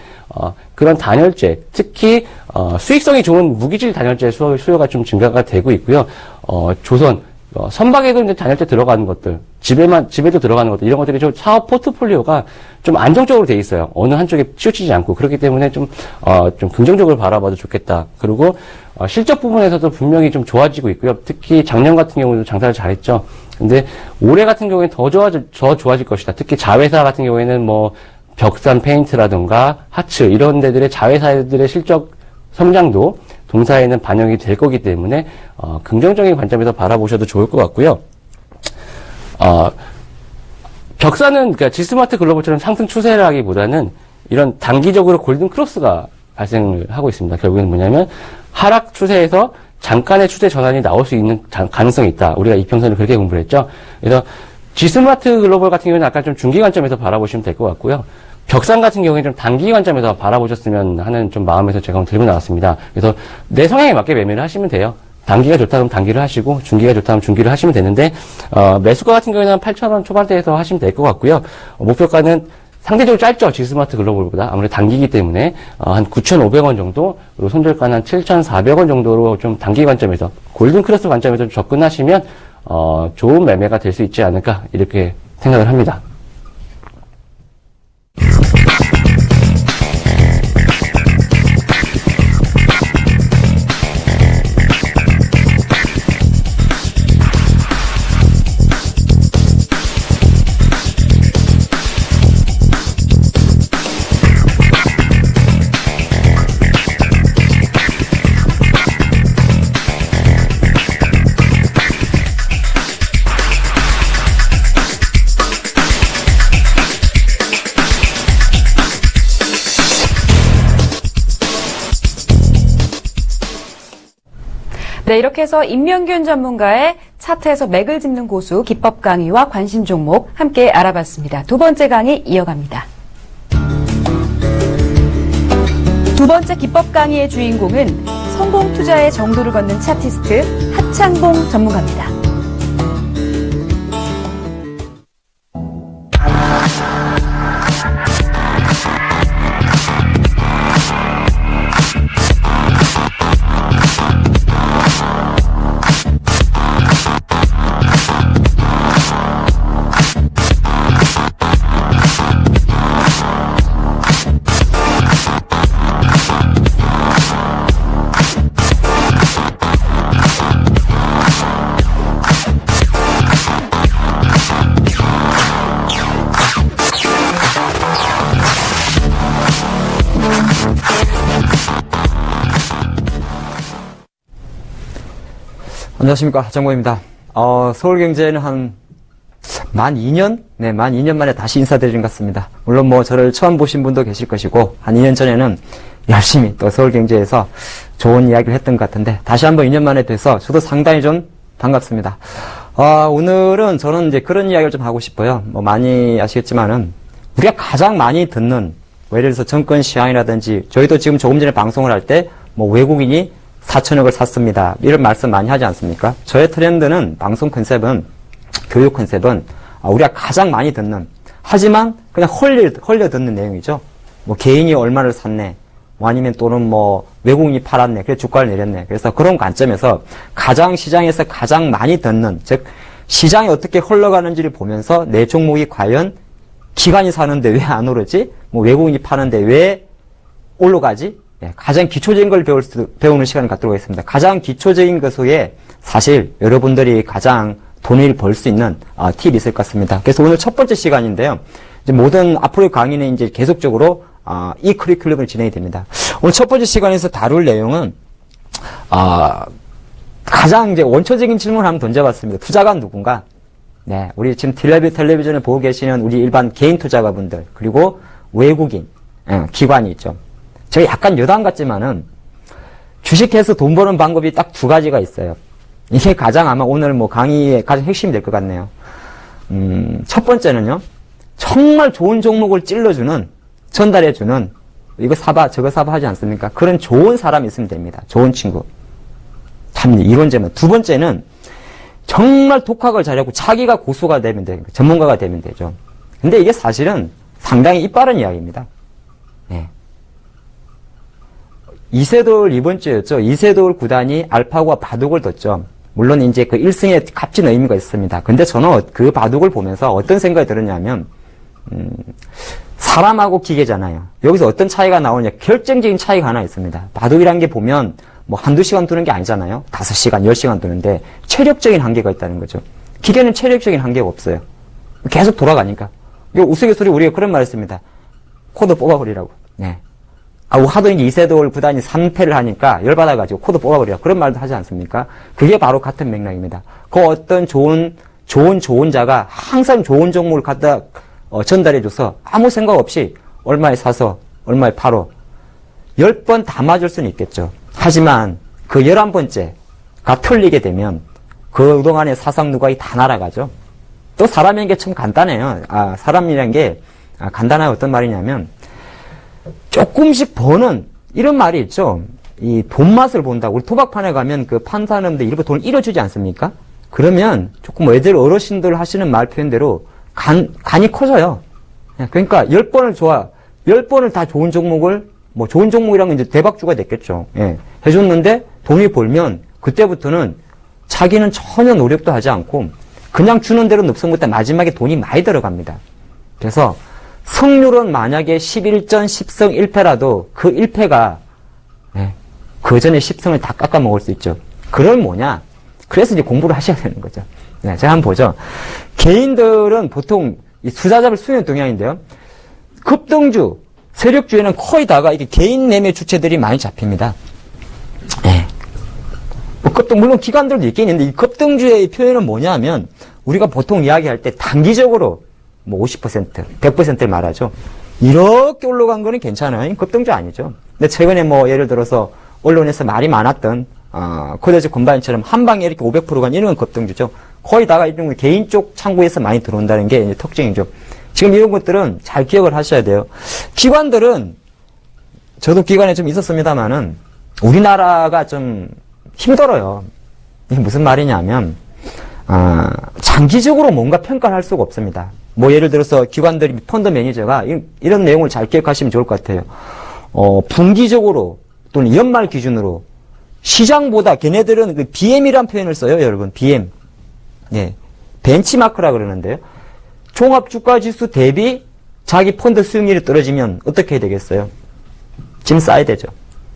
그런 단열재, 특히 수익성이 좋은 무기질 단열재 수요가 좀 증가가 되고 있고요. 조선 선박에도 이제 단열재 들어가는 것들, 집에도 들어가는 것들, 이런 것들이 좀 사업 포트폴리오가 좀 안정적으로 돼 있어요. 어느 한쪽에 치우치지 않고. 그렇기 때문에 좀 긍정적으로 바라봐도 좋겠다. 그리고 실적 부분에서도 분명히 좀 좋아지고 있고요. 특히 작년 같은 경우도 장사를 잘했죠. 근데 올해 같은 경우에는 더 좋아질 것이다. 특히 자회사 같은 경우에는 뭐 벽산 페인트라든가 하츠 이런 데들의 자회사들의 실적 성장도 동사에는 반영이 될 거기 때문에 긍정적인 관점에서 바라보셔도 좋을 것 같고요. 벽산은 그러니까 지스마트 글로벌처럼 상승 추세라기보다는 이런 단기적으로 골든 크로스가 발생을 하고 있습니다. 결국에는 뭐냐면 하락 추세에서 잠깐의 추세 전환이 나올 수 있는 가능성이 있다. 우리가 이평선을 그렇게 공부를 했죠. 그래서 지스마트 글로벌 같은 경우는 약간 좀 중기 관점에서 바라보시면 될 것 같고요. 벽산 같은 경우에 좀 단기 관점에서 바라보셨으면 하는 좀 마음에서 제가 오늘 들고 나왔습니다. 그래서 내 성향에 맞게 매매를 하시면 돼요. 단기가 좋다 그러면 단기를 하시고, 중기가 좋다 하면 중기를 하시면 되는데, 매수가 같은 경우에는 8,000원 초반대에서 하시면 될 것 같고요. 목표가는 상대적으로 짧죠. G스마트 글로벌보다. 아무래도 단기이기 때문에 한 9,500원 정도, 그리고 손절가는 한 7,400원 정도로 좀 단기 관점에서, 골든 크로스 관점에서 좀 접근하시면 좋은 매매가 될 수 있지 않을까 이렇게 생각을 합니다. 네, 이렇게 해서 임명균 전문가의 차트에서 맥을 짚는 고수 기법 강의와 관심 종목 함께 알아봤습니다. 두 번째 강의 이어갑니다. 두 번째 기법 강의의 주인공은 성공 투자의 정도를 걷는 차티스트 하창봉 전문가입니다. 안녕하십니까. 하창봉입니다. 서울경제는 만 2년? 네, 만 2년 만에 다시 인사드리는 것 같습니다. 물론 저를 처음 보신 분도 계실 것이고, 한 2년 전에는 열심히 또 서울경제에서 좋은 이야기를 했던 것 같은데, 다시 한번 2년 만에 뵈서 저도 상당히 좀 반갑습니다. 오늘은 저는 이제 그런 이야기를 좀 하고 싶어요. 많이 아시겠지만은, 우리가 가장 많이 듣는, 예를 들어서 정권 시황이라든지, 저희도 지금 조금 전에 방송을 할 때, 외국인이 4천억을 샀습니다. 이런 말씀 많이 하지 않습니까? 저의 트렌드는, 방송 컨셉은, 교육 컨셉은, 우리가 가장 많이 듣는, 하지만 그냥 헐려 듣는 내용이죠. 개인이 얼마를 샀네. 아니면 또는 외국인이 팔았네. 그래서 주가를 내렸네. 그래서 그런 관점에서 시장에서 가장 많이 듣는, 즉, 시장이 어떻게 흘러가는지를 보면서 내 종목이 과연 기관이 사는데 왜 안 오르지? 외국인이 파는데 왜 올라가지? 네, 가장 기초적인 걸 배우는 시간을 갖도록 하겠습니다. 가장 기초적인 것 속에 사실 여러분들이 가장 돈을 벌 수 있는 팁이 있을 것 같습니다. 그래서 오늘 첫 번째 시간인데요. 이제 모든 앞으로의 강의는 이제 계속적으로 이 커리큘럼을 진행이 됩니다. 오늘 첫 번째 시간에서 다룰 내용은 가장 이제 원초적인 질문을 한번 던져봤습니다. 투자가 누군가? 네, 우리 지금 텔레비전을 보고 계시는 우리 일반 개인 투자가분들 그리고 외국인 기관이 있죠. 제가 약간 여담 같지만은 주식해서 돈 버는 방법이 딱 두 가지가 있어요. 이게 가장 아마 오늘 강의의 가장 핵심이 될 것 같네요. 첫 번째는요. 정말 좋은 종목을 찔러주는, 전달해주는, 이거 사봐, 저거 사봐 하지 않습니까? 그런 좋은 사람이 있으면 됩니다. 좋은 친구. 참, 이론제면. 두 번째는 정말 독학을 잘하고 자기가 고수가 되면 돼요. 전문가가 되면 되죠. 근데 이게 사실은 상당히 이빠른 이야기입니다. 네. 이세돌 이번 주였죠. 이세돌 구단이 알파고와 바둑을 뒀죠. 물론 이제 그 1승에 값진 의미가 있습니다. 근데 저는 그 바둑을 보면서 어떤 생각이 들었냐면, 사람하고 기계잖아요. 여기서 어떤 차이가 나오냐. 결정적인 차이가 하나 있습니다. 바둑이란 게 보면 한두 시간 두는 게 아니잖아요. 5시간, 10시간 두는데 체력적인 한계가 있다는 거죠. 기계는 체력적인 한계가 없어요. 계속 돌아가니까. 이거 우스갯소리 우리가 그런 말 했습니다. 코드 뽑아버리라고. 네. 하도 이세돌 구단이 3패를 하니까 열받아가지고 코드 뽑아버리라. 그런 말도 하지 않습니까? 그게 바로 같은 맥락입니다. 그 어떤 좋은 자가 항상 좋은 종목을 갖다 전달해줘서 아무 생각 없이 얼마에 사서 얼마에 팔어 10번 다 맞을 수는 있겠죠. 하지만 그 11번째가 틀리게 되면 그동안의 사상 누각이 다 날아가죠. 또 사람이라는 게 참 간단해요. 사람이라는 게 간단한 어떤 말이냐면 조금씩 버는 이런 말이 있죠. 이 돈 맛을 본다고. 우리 토박판에 가면 그 판사님들 일부 돈을 잃어주지 않습니까? 그러면 조금 애들 어르신들 하시는 말 표현대로 간이 커져요. 그러니까 10번을 10번을 다 좋은 종목을, 뭐 좋은 종목이란 건 이제 대박주가 됐겠죠. 예. 해줬는데 돈이 벌면 그때부터는 자기는 전혀 노력도 하지 않고 그냥 주는 대로 늪성부터 마지막에 돈이 많이 들어갑니다. 그래서 승률은 만약에 11전 10승 1패라도 그 1패가 그 전에 10승을 다 깎아 먹을 수 있죠. 그걸 뭐냐? 그래서 이제 공부를 하셔야 되는 거죠. 네, 제가 한번 보죠. 개인들은 보통 이 투자자별 수익 동향인데요. 급등주, 세력주에는 거의 다가 이게 개인 매매 주체들이 많이 잡힙니다. 네. 뭐 급등, 물론 기관들도 있긴 있는데 이 급등주의 표현은 뭐냐면 우리가 보통 이야기할 때 단기적으로 뭐 50%, 100%를 말하죠. 이렇게 올라간 거는 괜찮아요. 급등주 아니죠. 근데 최근에 뭐 예를 들어서 언론에서 말이 많았던 코데즈 콤바인처럼 한 방에 이렇게 500%가 이런 건 급등주죠. 거의 다가 이런 개인 쪽 창구에서 많이 들어온다는 게 이제 특징이죠. 지금 이런 것들은 잘 기억을 하셔야 돼요. 기관들은 저도 기관에 좀 있었습니다만은 우리나라가 좀 힘들어요. 이게 무슨 말이냐면 장기적으로 뭔가 평가를 할 수가 없습니다. 뭐 예를 들어서 기관들이 펀드 매니저가 이런 내용을 잘 기억하시면 좋을 것 같아요. 분기적으로 또는 연말 기준으로 시장보다 걔네들은 그 BM이라는 표현을 써요, 여러분. BM. 예. 벤치마크라 그러는데요. 종합주가지수 대비 자기 펀드 수익률이 떨어지면 어떻게 해야 되겠어요? 짐 싸야 되죠.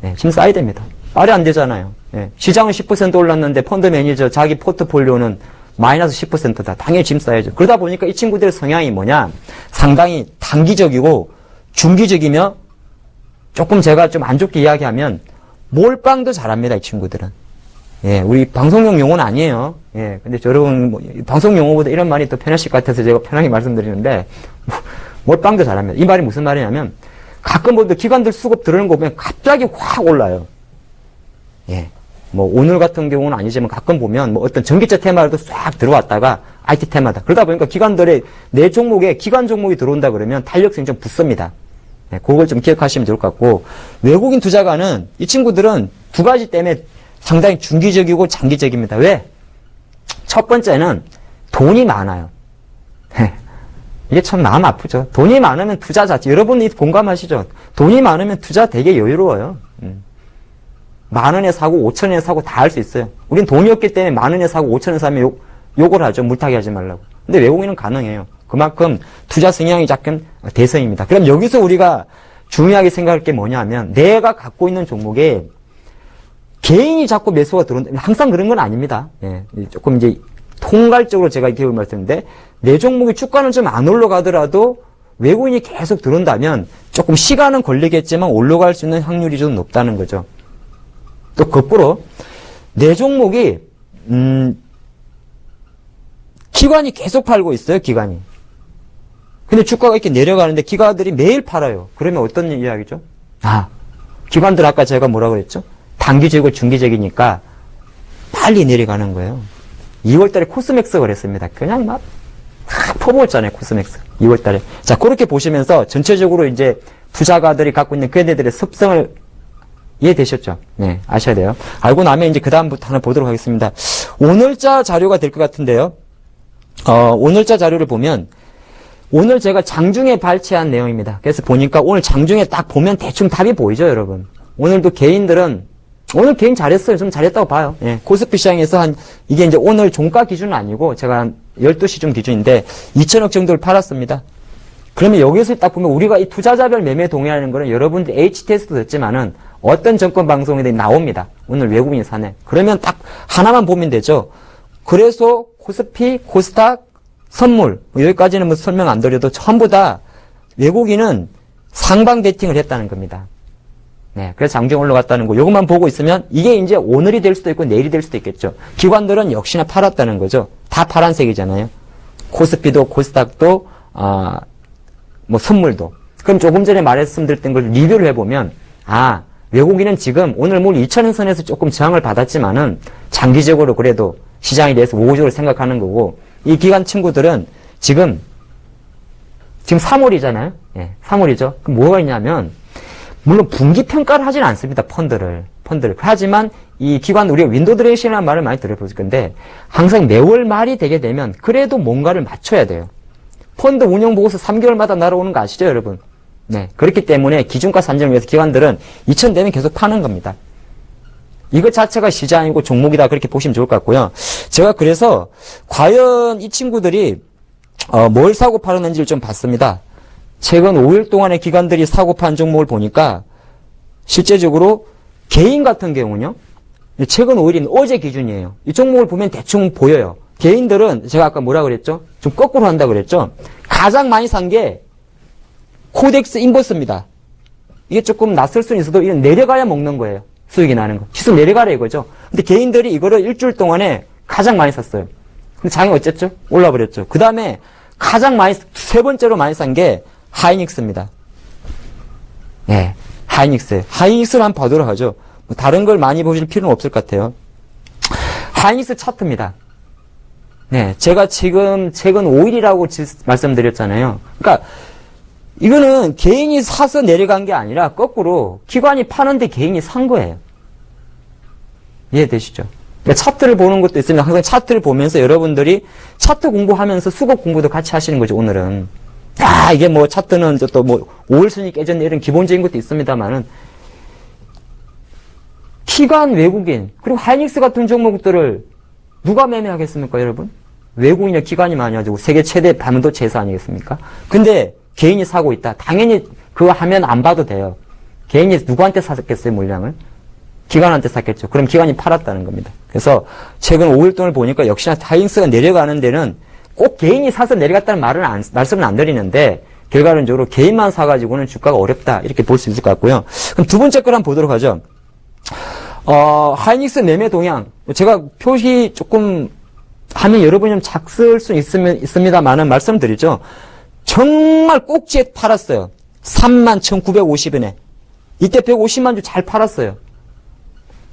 예, 짐 싸야 됩니다. 말이 안 되잖아요. 예. 시장은 10% 올랐는데 펀드 매니저 자기 포트폴리오는 마이너스 10%다. 당연히 짐 싸야죠. 그러다 보니까 이 친구들의 성향이 뭐냐? 상당히 단기적이고 중기적이며 조금 제가 좀 안 좋게 이야기하면 몰빵도 잘합니다, 이 친구들은. 예, 우리 방송용 용어는 아니에요. 예, 근데 여러분, 뭐, 방송 용어보다 이런 말이 더 편하실 것 같아서 제가 편하게 말씀드리는데, 몰빵도 잘합니다. 이 말이 무슨 말이냐면, 가끔 보면 기관들 수급 들어오는 거 보면 갑자기 확 올라요. 예. 뭐, 오늘 같은 경우는 아니지만 가끔 보면 뭐 어떤 전기차 테마로도 싹 들어왔다가 IT 테마다. 그러다 보니까 기관들의 내 종목에 기관 종목이 들어온다 그러면 탄력성이 좀 붙습니다. 네, 그걸 좀 기억하시면 좋을 것 같고, 외국인 투자가는 이 친구들은 두 가지 때문에 상당히 중기적이고 장기적입니다. 왜? 첫 번째는 돈이 많아요. 이게 참 마음 아프죠. 돈이 많으면 투자 자체, 여러분이 공감하시죠? 돈이 많으면 투자 되게 여유로워요. 10,000원에 사고 5,000원에 사고 다 할 수 있어요. 우린 돈이 없기 때문에 10,000원에 사고 5,000원에 사면 욕을 하죠. 물타기 하지 말라고. 근데 외국인은 가능해요. 그만큼 투자 성향이 작은 대성입니다. 그럼 여기서 우리가 중요하게 생각할 게 뭐냐면 내가 갖고 있는 종목에 개인이 자꾸 매수가 들어온다. 항상 그런 건 아닙니다. 예, 조금 이제 통괄적으로 제가 이렇게 말씀드리는데 내 종목의 주가는 좀 안 올라가더라도 외국인이 계속 들어온다면 조금 시간은 걸리겠지만 올라갈 수 있는 확률이 좀 높다는 거죠. 또 거꾸로 내 종목이 기관이 계속 팔고 있어요. 기관이. 근데 주가가 이렇게 내려가는데 기관들이 매일 팔아요. 그러면 어떤 이야기죠? 기관들 아까 제가 뭐라고 그랬죠? 단기적이고 중기적이니까 빨리 내려가는 거예요. 2월달에 코스맥스 그랬습니다. 그냥 막 퍼부었잖아요. 코스맥스. 2월달에. 자, 그렇게 보시면서 전체적으로 이제 투자가들이 갖고 있는 걔네들의 습성을 이해되셨죠? 네, 아셔야 돼요. 알고 나면 이제 그 다음부터 하나 보도록 하겠습니다. 오늘자 자료가 될 것 같은데요. 오늘자 자료를 보면 오늘 제가 장중에 발췌한 내용입니다. 그래서 보니까 오늘 장중에 딱 보면 대충 답이 보이죠, 여러분. 오늘도 개인들은 오늘 개인 잘했어요. 좀 잘했다고 봐요. 예, 코스피 시장에서 이게 이제 오늘 종가 기준은 아니고 제가 한 12시쯤 기준인데 2천억 정도를 팔았습니다. 그러면 여기서 딱 보면 우리가 이 투자자별 매매 동의하는 거는 여러분들 HTS도 듣지만은 어떤 정권 방송에 나옵니다. 오늘 외국인이 사네. 그러면 딱 하나만 보면 되죠. 그래서 코스피, 코스닥, 선물, 여기까지는 뭐 설명 안 드려도 전부 다 외국인은 상방 베팅을 했다는 겁니다. 네, 그래서 장중 올라갔다는 거. 요것만 보고 있으면 이게 이제 오늘이 될 수도 있고 내일이 될 수도 있겠죠. 기관들은 역시나 팔았다는 거죠. 다 파란색이잖아요. 코스피도 코스닥도 뭐 선물도. 그럼 조금 전에 말씀드렸던 걸 리뷰를 해보면 외국인은 지금 오늘 뭐 2,000원 선에서 조금 저항을 받았지만은 장기적으로 그래도 시장에 대해서 우호적으로 생각하는 거고 이 기관 친구들은 지금 3월이잖아요. 예, 3월이죠. 그럼 뭐가 있냐면 물론 분기 평가를 하지는 않습니다. 펀드를. 하지만 이 기관 우리가 윈도우 드레이션이라는 말을 많이 들어볼 건데 항상 매월 말이 되게 되면 그래도 뭔가를 맞춰야 돼요. 펀드 운영 보고서 3개월마다 날아오는 거 아시죠, 여러분? 네. 그렇기 때문에 기준가 산정을 위해서 기관들은 2천 되면 계속 파는 겁니다. 이것 자체가 시장이고 종목이다, 그렇게 보시면 좋을 것 같고요. 제가 그래서 과연 이 친구들이 뭘 사고 팔았는지를 좀 봤습니다. 최근 5일 동안에 기관들이 사고 판 종목을 보니까 실제적으로 개인 같은 경우는요, 최근 5일인 어제 기준이에요. 이 종목을 보면 대충 보여요. 개인들은 제가 아까 뭐라 그랬죠? 좀 거꾸로 한다 그랬죠? 가장 많이 산 게 코덱스 인버스입니다. 이게 조금 낯설 수는 있어도 이건 내려가야 먹는 거예요. 수익이 나는 거. 지수 내려가라 이거죠. 근데 개인들이 이거를 일주일 동안에 가장 많이 샀어요. 근데 장이 어쨌죠? 올라버렸죠. 그 다음에 가장 많이, 세 번째로 많이 산 게 하이닉스입니다. 네, 하이닉스. 하이닉스를 한번 보도록 하죠. 뭐 다른 걸 많이 보실 필요는 없을 것 같아요. 하이닉스 차트입니다. 네, 제가 지금 최근 5일이라고 말씀드렸잖아요. 그러니까 이거는 개인이 사서 내려간 게 아니라 거꾸로 기관이 파는데 개인이 산 거예요. 이해되시죠? 그러니까 차트를 보는 것도 있으면 항상 차트를 보면서 여러분들이 차트 공부하면서 수급 공부도 같이 하시는 거죠, 오늘은. 이게 뭐 차트는 또 뭐 5월 순위 깨졌네 이런 기본적인 것도 있습니다만은 기관 외국인 그리고 하이닉스 같은 종목들을 누가 매매하겠습니까, 여러분? 외국인이나 기관이 많이 가지고 세계 최대 반도체 회사 아니겠습니까? 근데 개인이 사고 있다. 당연히 그거 하면 안 봐도 돼요. 개인이 누구한테 샀겠어요, 물량을? 기관한테 샀겠죠. 그럼 기관이 팔았다는 겁니다. 그래서 최근 5일 동안 보니까 역시나 하이닉스가 내려가는 데는 꼭 개인이 사서 내려갔다는 말씀은 안 드리는데 결과론적으로 개인만 사가지고는 주가가 어렵다 이렇게 볼 수 있을 것 같고요. 그럼 두 번째 걸 한번 보도록 하죠. 하이닉스 매매 동향 제가 표시 조금 하면 여러분이 좀 작을 수 있습니다만은 말씀드리죠. 정말 꼭지에 팔았어요. 31,950원에. 이때 150만 주 잘 팔았어요.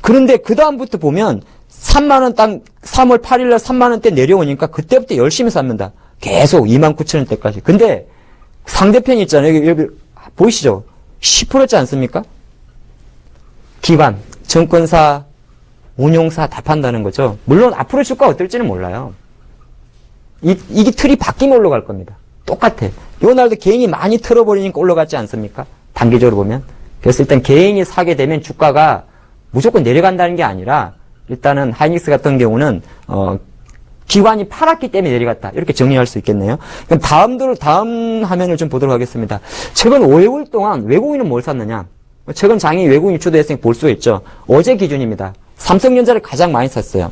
그런데 그 다음부터 보면 3만원 땅 3월 8일날 3만원대 내려오니까 그때부터 열심히 삽니다. 계속 29,000원대까지. 근데 상대편이 있잖아요. 여기 보이시죠? 10%였지 않습니까? 기관, 증권사, 운용사 다 판다는 거죠. 물론 앞으로 주가 어떨지는 몰라요. 이게 틀이 바뀌면 올라갈 겁니다. 똑같아. 요 날도 개인이 많이 틀어버리니까 올라갔지 않습니까? 단기적으로 보면. 그래서 일단 개인이 사게 되면 주가가 무조건 내려간다는 게 아니라 일단은 하이닉스 같은 경우는 기관이 팔았기 때문에 내려갔다. 이렇게 정리할 수 있겠네요. 그럼 다음 화면을 좀 보도록 하겠습니다. 최근 5일 동안 외국인은 뭘 샀느냐? 최근 장이 외국인이 주도했으니 볼 수 있죠. 어제 기준입니다. 삼성전자를 가장 많이 샀어요.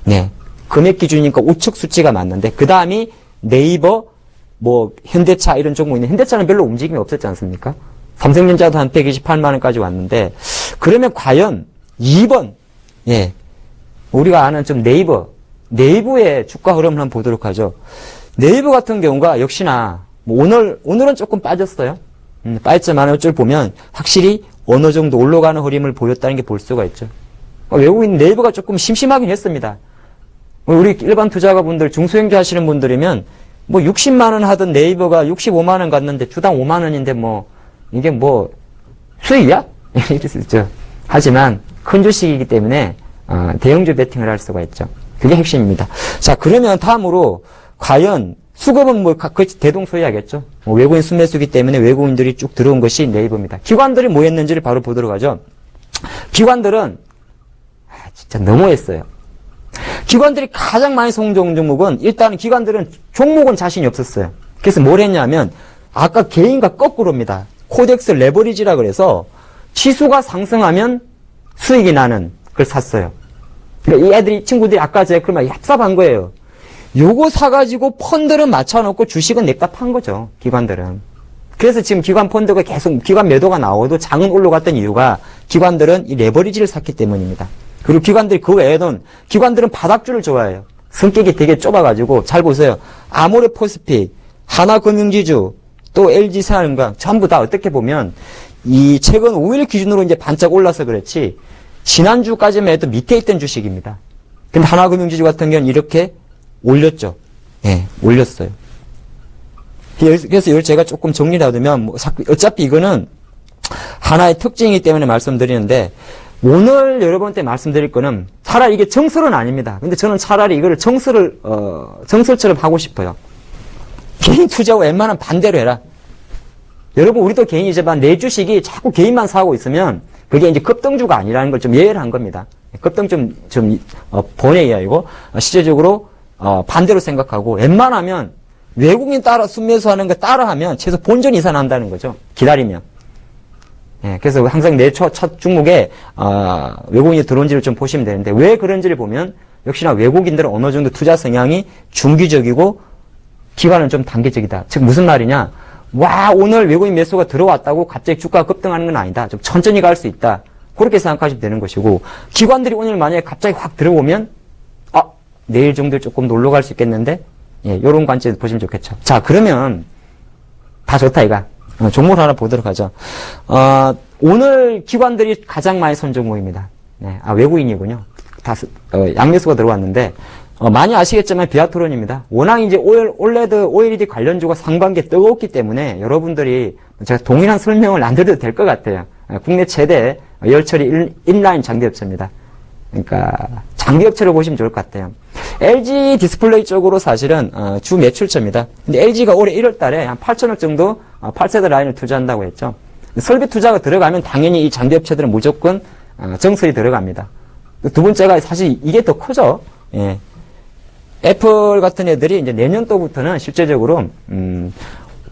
네. 금액 기준이니까 우측 수치가 맞는데 그 다음이 네이버, 현대차 이런 종목인데 현대차는 별로 움직임이 없었지 않습니까? 삼성전자도 한 128만 원까지 왔는데 그러면 과연 2번 예 우리가 아는 좀 네이버의 주가 흐름을 한번 보도록 하죠. 네이버 같은 경우가 역시나 오늘은 조금 빠졌어요. 빠졌지만 어쩔 보면 확실히 어느 정도 올라가는 흐름을 보였다는 게 볼 수가 있죠. 외국인 네이버가 조금 심심하긴 했습니다. 우리 일반 투자가분들 중소형주 하시는 분들이면 60만 원 하던 네이버가 65만 원 갔는데 주당 5만 원인데 이게 수익이야? 이럴 수 있죠. 하지만 큰 주식이기 때문에 대형주 베팅을 할 수가 있죠. 그게 핵심입니다. 자, 그러면 다음으로 과연 수급은 거의 대동소이하겠죠. 외국인 순매수기 때문에 외국인들이 쭉 들어온 것이 네이버입니다. 기관들이 뭐 했는지를 바로 보도록 하죠. 기관들은 진짜 너무했어요. 기관들이 가장 많이 성공 종목은 일단 기관들은 종목은 자신이 없었어요. 그래서 뭘 했냐면 아까 개인과 거꾸로입니다. 코덱스 레버리지라 그래서 지수가 상승하면 수익이 나는 걸 샀어요. 그러니까 이 친구들이 아까 제가 그러면 얍삽한 거예요. 요거 사가지고 펀드를 맞춰놓고 주식은 냅다 판 거죠. 기관들은. 그래서 지금 기관 펀드가 계속 기관 매도가 나오도 장은 올라갔던 이유가 기관들은 이 레버리지를 샀기 때문입니다. 그리고 기관들이 그 외에는 기관들은 바닥주를 좋아해요. 성격이 되게 좁아가지고 잘 보세요. 아모레포스피, 하나금융지주, 또 LG생활건강 전부 다 어떻게 보면 이 최근 5일 기준으로 이제 반짝 올라서 그렇지 지난주까지만 해도 밑에 있던 주식입니다. 근데 하나금융지주 같은 경우는 이렇게 올렸죠. 예, 올렸어요. 그래서 이걸 제가 조금 정리를 하면 어차피 이거는 하나의 특징이기 때문에 말씀드리는데 오늘 여러분한테 말씀드릴 거는 차라리 이게 정설은 아닙니다. 근데 저는 차라리 이거를 정설처럼 하고 싶어요. 개인 투자와 웬만하면 반대로 해라. 여러분, 우리도 개인이지만 내 주식이 자꾸 개인만 사고 있으면 그게 이제 급등주가 아니라는 걸 좀 예외를 한 겁니다. 급등 번외야, 이거. 실제적으로, 반대로 생각하고, 웬만하면 외국인 따라 순매수하는 거 따라하면 최소 본전 이상 난다는 거죠. 기다리면. 예, 그래서 항상 내 첫 종목에, 외국인이 들어온지를 좀 보시면 되는데, 왜 그런지를 보면, 역시나 외국인들은 어느 정도 투자 성향이 중기적이고, 기간은 좀 단계적이다. 즉, 무슨 말이냐. 와, 오늘 외국인 매수가 들어왔다고 갑자기 주가가 급등하는 건 아니다. 좀 천천히 갈 수 있다. 그렇게 생각하시면 되는 것이고, 기관들이 오늘 만약에 갑자기 확 들어오면, 내일 정도 조금 놀러 갈 수 있겠는데, 예, 요런 관점에서 보시면 좋겠죠. 자, 그러면, 다 좋다, 이가. 종목 하나 보도록 하죠. 오늘 기관들이 가장 많이 손 종목입니다. 네, 외국인이군요. 양매수가 들어왔는데, 많이 아시겠지만 비아트론입니다. 워낙 이제 올레드, OLED 관련주가 상반기에 뜨겁기 때문에 여러분들이 제가 동일한 설명을 안 드려도 될 것 같아요. 국내 최대 열처리 인라인 장비업체입니다. 그러니까 장비업체로 보시면 좋을 것 같아요. LG 디스플레이 쪽으로 사실은 주 매출처입니다. 근데 LG가 올해 1월 달에 한 8천억 정도 8세대 라인을 투자한다고 했죠. 설비 투자가 들어가면 당연히 이 장비업체들은 무조건 정설이 들어갑니다. 두 번째가 사실 이게 더 크죠. 예. 애플 같은 애들이 이제 내년도부터는 실제적으로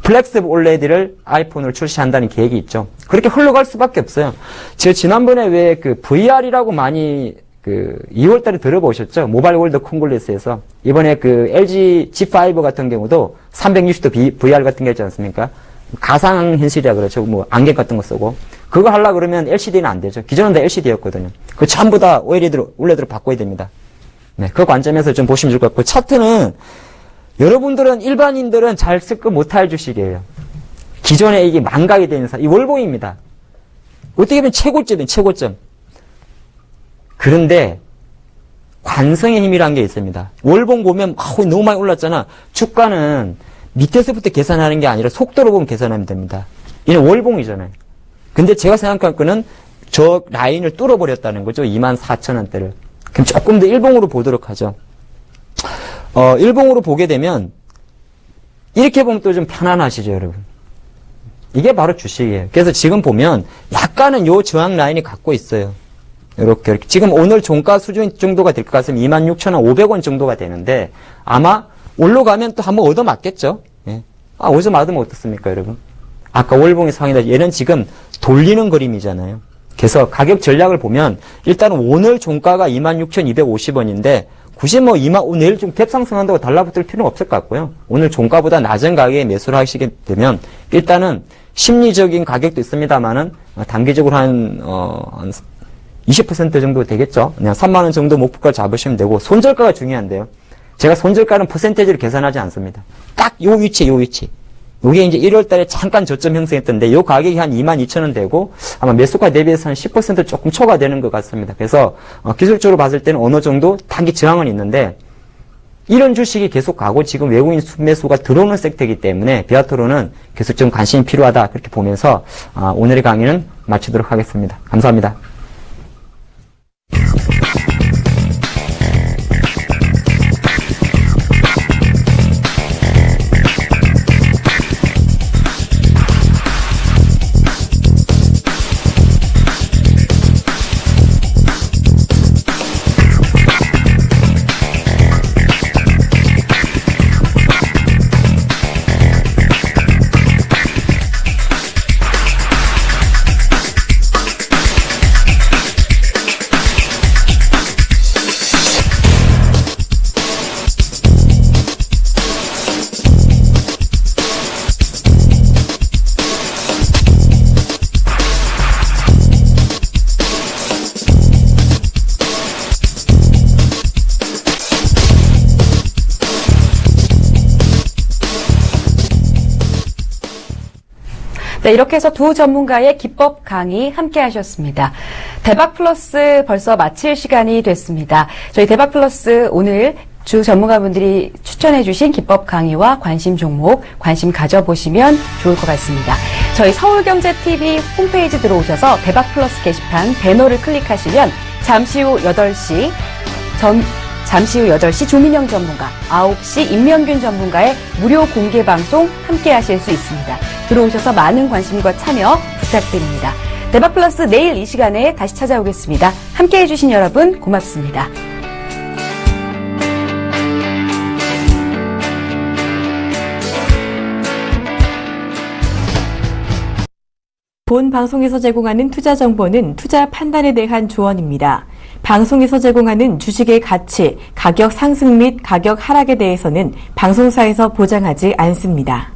플렉스블 OLED를 아이폰으로 출시한다는 계획이 있죠. 그렇게 흘러갈 수밖에 없어요. 제가 지난번에 왜 그 VR이라고 많이 2월 달에 들어보셨죠? 모바일 월드 콩글레스에서. 이번에 그 LG G5 같은 경우도 360도 VR 같은 게 있지 않습니까? 가상현실이라 그러죠. 뭐 안경 같은 거 쓰고. 그거 하려고 그러면 LCD는 안 되죠. 기존은 다 LCD였거든요. 그 전부 다 OLED로 바꿔야 됩니다. 네, 그 관점에서 좀 보시면 좋을 것 같고, 차트는 여러분들은 일반인들은 잘 쓸 거 못할 주식이에요. 기존에 이게 망각이 되는 이 월봉입니다. 어떻게 보면 최고점이에요, 최고점. 그런데 관성의 힘이라는 게 있습니다. 월봉 보면 너무 많이 올랐잖아. 주가는 밑에서부터 계산하는 게 아니라 속도로 보면 계산하면 됩니다. 이는 월봉이잖아요. 근데 제가 생각할 거는 저 라인을 뚫어버렸다는 거죠. 24,000원대를. 그럼 조금 더 일봉으로 보도록 하죠. 일봉으로 보게 되면 이렇게 보면 또 좀 편안하시죠, 여러분. 이게 바로 주식이에요. 그래서 지금 보면 약간은 요 저항 라인이 갖고 있어요. 이렇게. 지금 오늘 종가 수준 정도가 될 것 같으면 26,500원 정도가 되는데 아마 올라가면 또 한번 얻어맞겠죠. 예. 어디서 맞으면 어떻습니까, 여러분? 아까 월봉의 상이다. 얘는 지금 돌리는 그림이잖아요. 그래서 가격 전략을 보면 일단은 오늘 종가가 26,250원인데 굳이 내일 좀 갭상승한다고 달라붙을 필요는 없을 것 같고요. 오늘 종가보다 낮은 가격에 매수를 하시게 되면 일단은 심리적인 가격도 있습니다만은 단기적으로 한 20% 정도 되겠죠. 그냥 3만원 정도 목표가 잡으시면 되고 손절가가 중요한데요. 제가 손절가는 퍼센테이지를 계산하지 않습니다. 딱 요 위치. 요게 이제 1월 달에 잠깐 저점 형성했던데 요 가격이 한 22,000원 되고 아마 매수가 대비해서 한 10% 조금 초과되는 것 같습니다. 그래서 기술적으로 봤을 때는 어느 정도 단기 저항은 있는데 이런 주식이 계속 가고 지금 외국인 순매수가 들어오는 섹터이기 때문에 비아트로는 계속 좀 관심이 필요하다 그렇게 보면서 오늘의 강의는 마치도록 하겠습니다. 감사합니다. 네, 이렇게 해서 두 전문가의 기법 강의 함께 하셨습니다. 대박 플러스 벌써 마칠 시간이 됐습니다. 저희 대박 플러스 오늘 주 전문가분들이 추천해 주신 기법 강의와 관심 종목 관심 가져보시면 좋을 것 같습니다. 저희 서울경제TV 홈페이지 들어오셔서 대박 플러스 게시판 배너를 클릭하시면 잠시 후 8시 잠시 후 8시 조민영 전문가, 9시 임명균 전문가의 무료 공개 방송 함께 하실 수 있습니다. 들어오셔서 많은 관심과 참여 부탁드립니다. 대박플러스 내일 이 시간에 다시 찾아오겠습니다. 함께 해주신 여러분 고맙습니다. 본 방송에서 제공하는 투자 정보는 투자 판단에 대한 조언입니다. 방송에서 제공하는 주식의 가치, 가격 상승 및 가격 하락에 대해서는 방송사에서 보장하지 않습니다.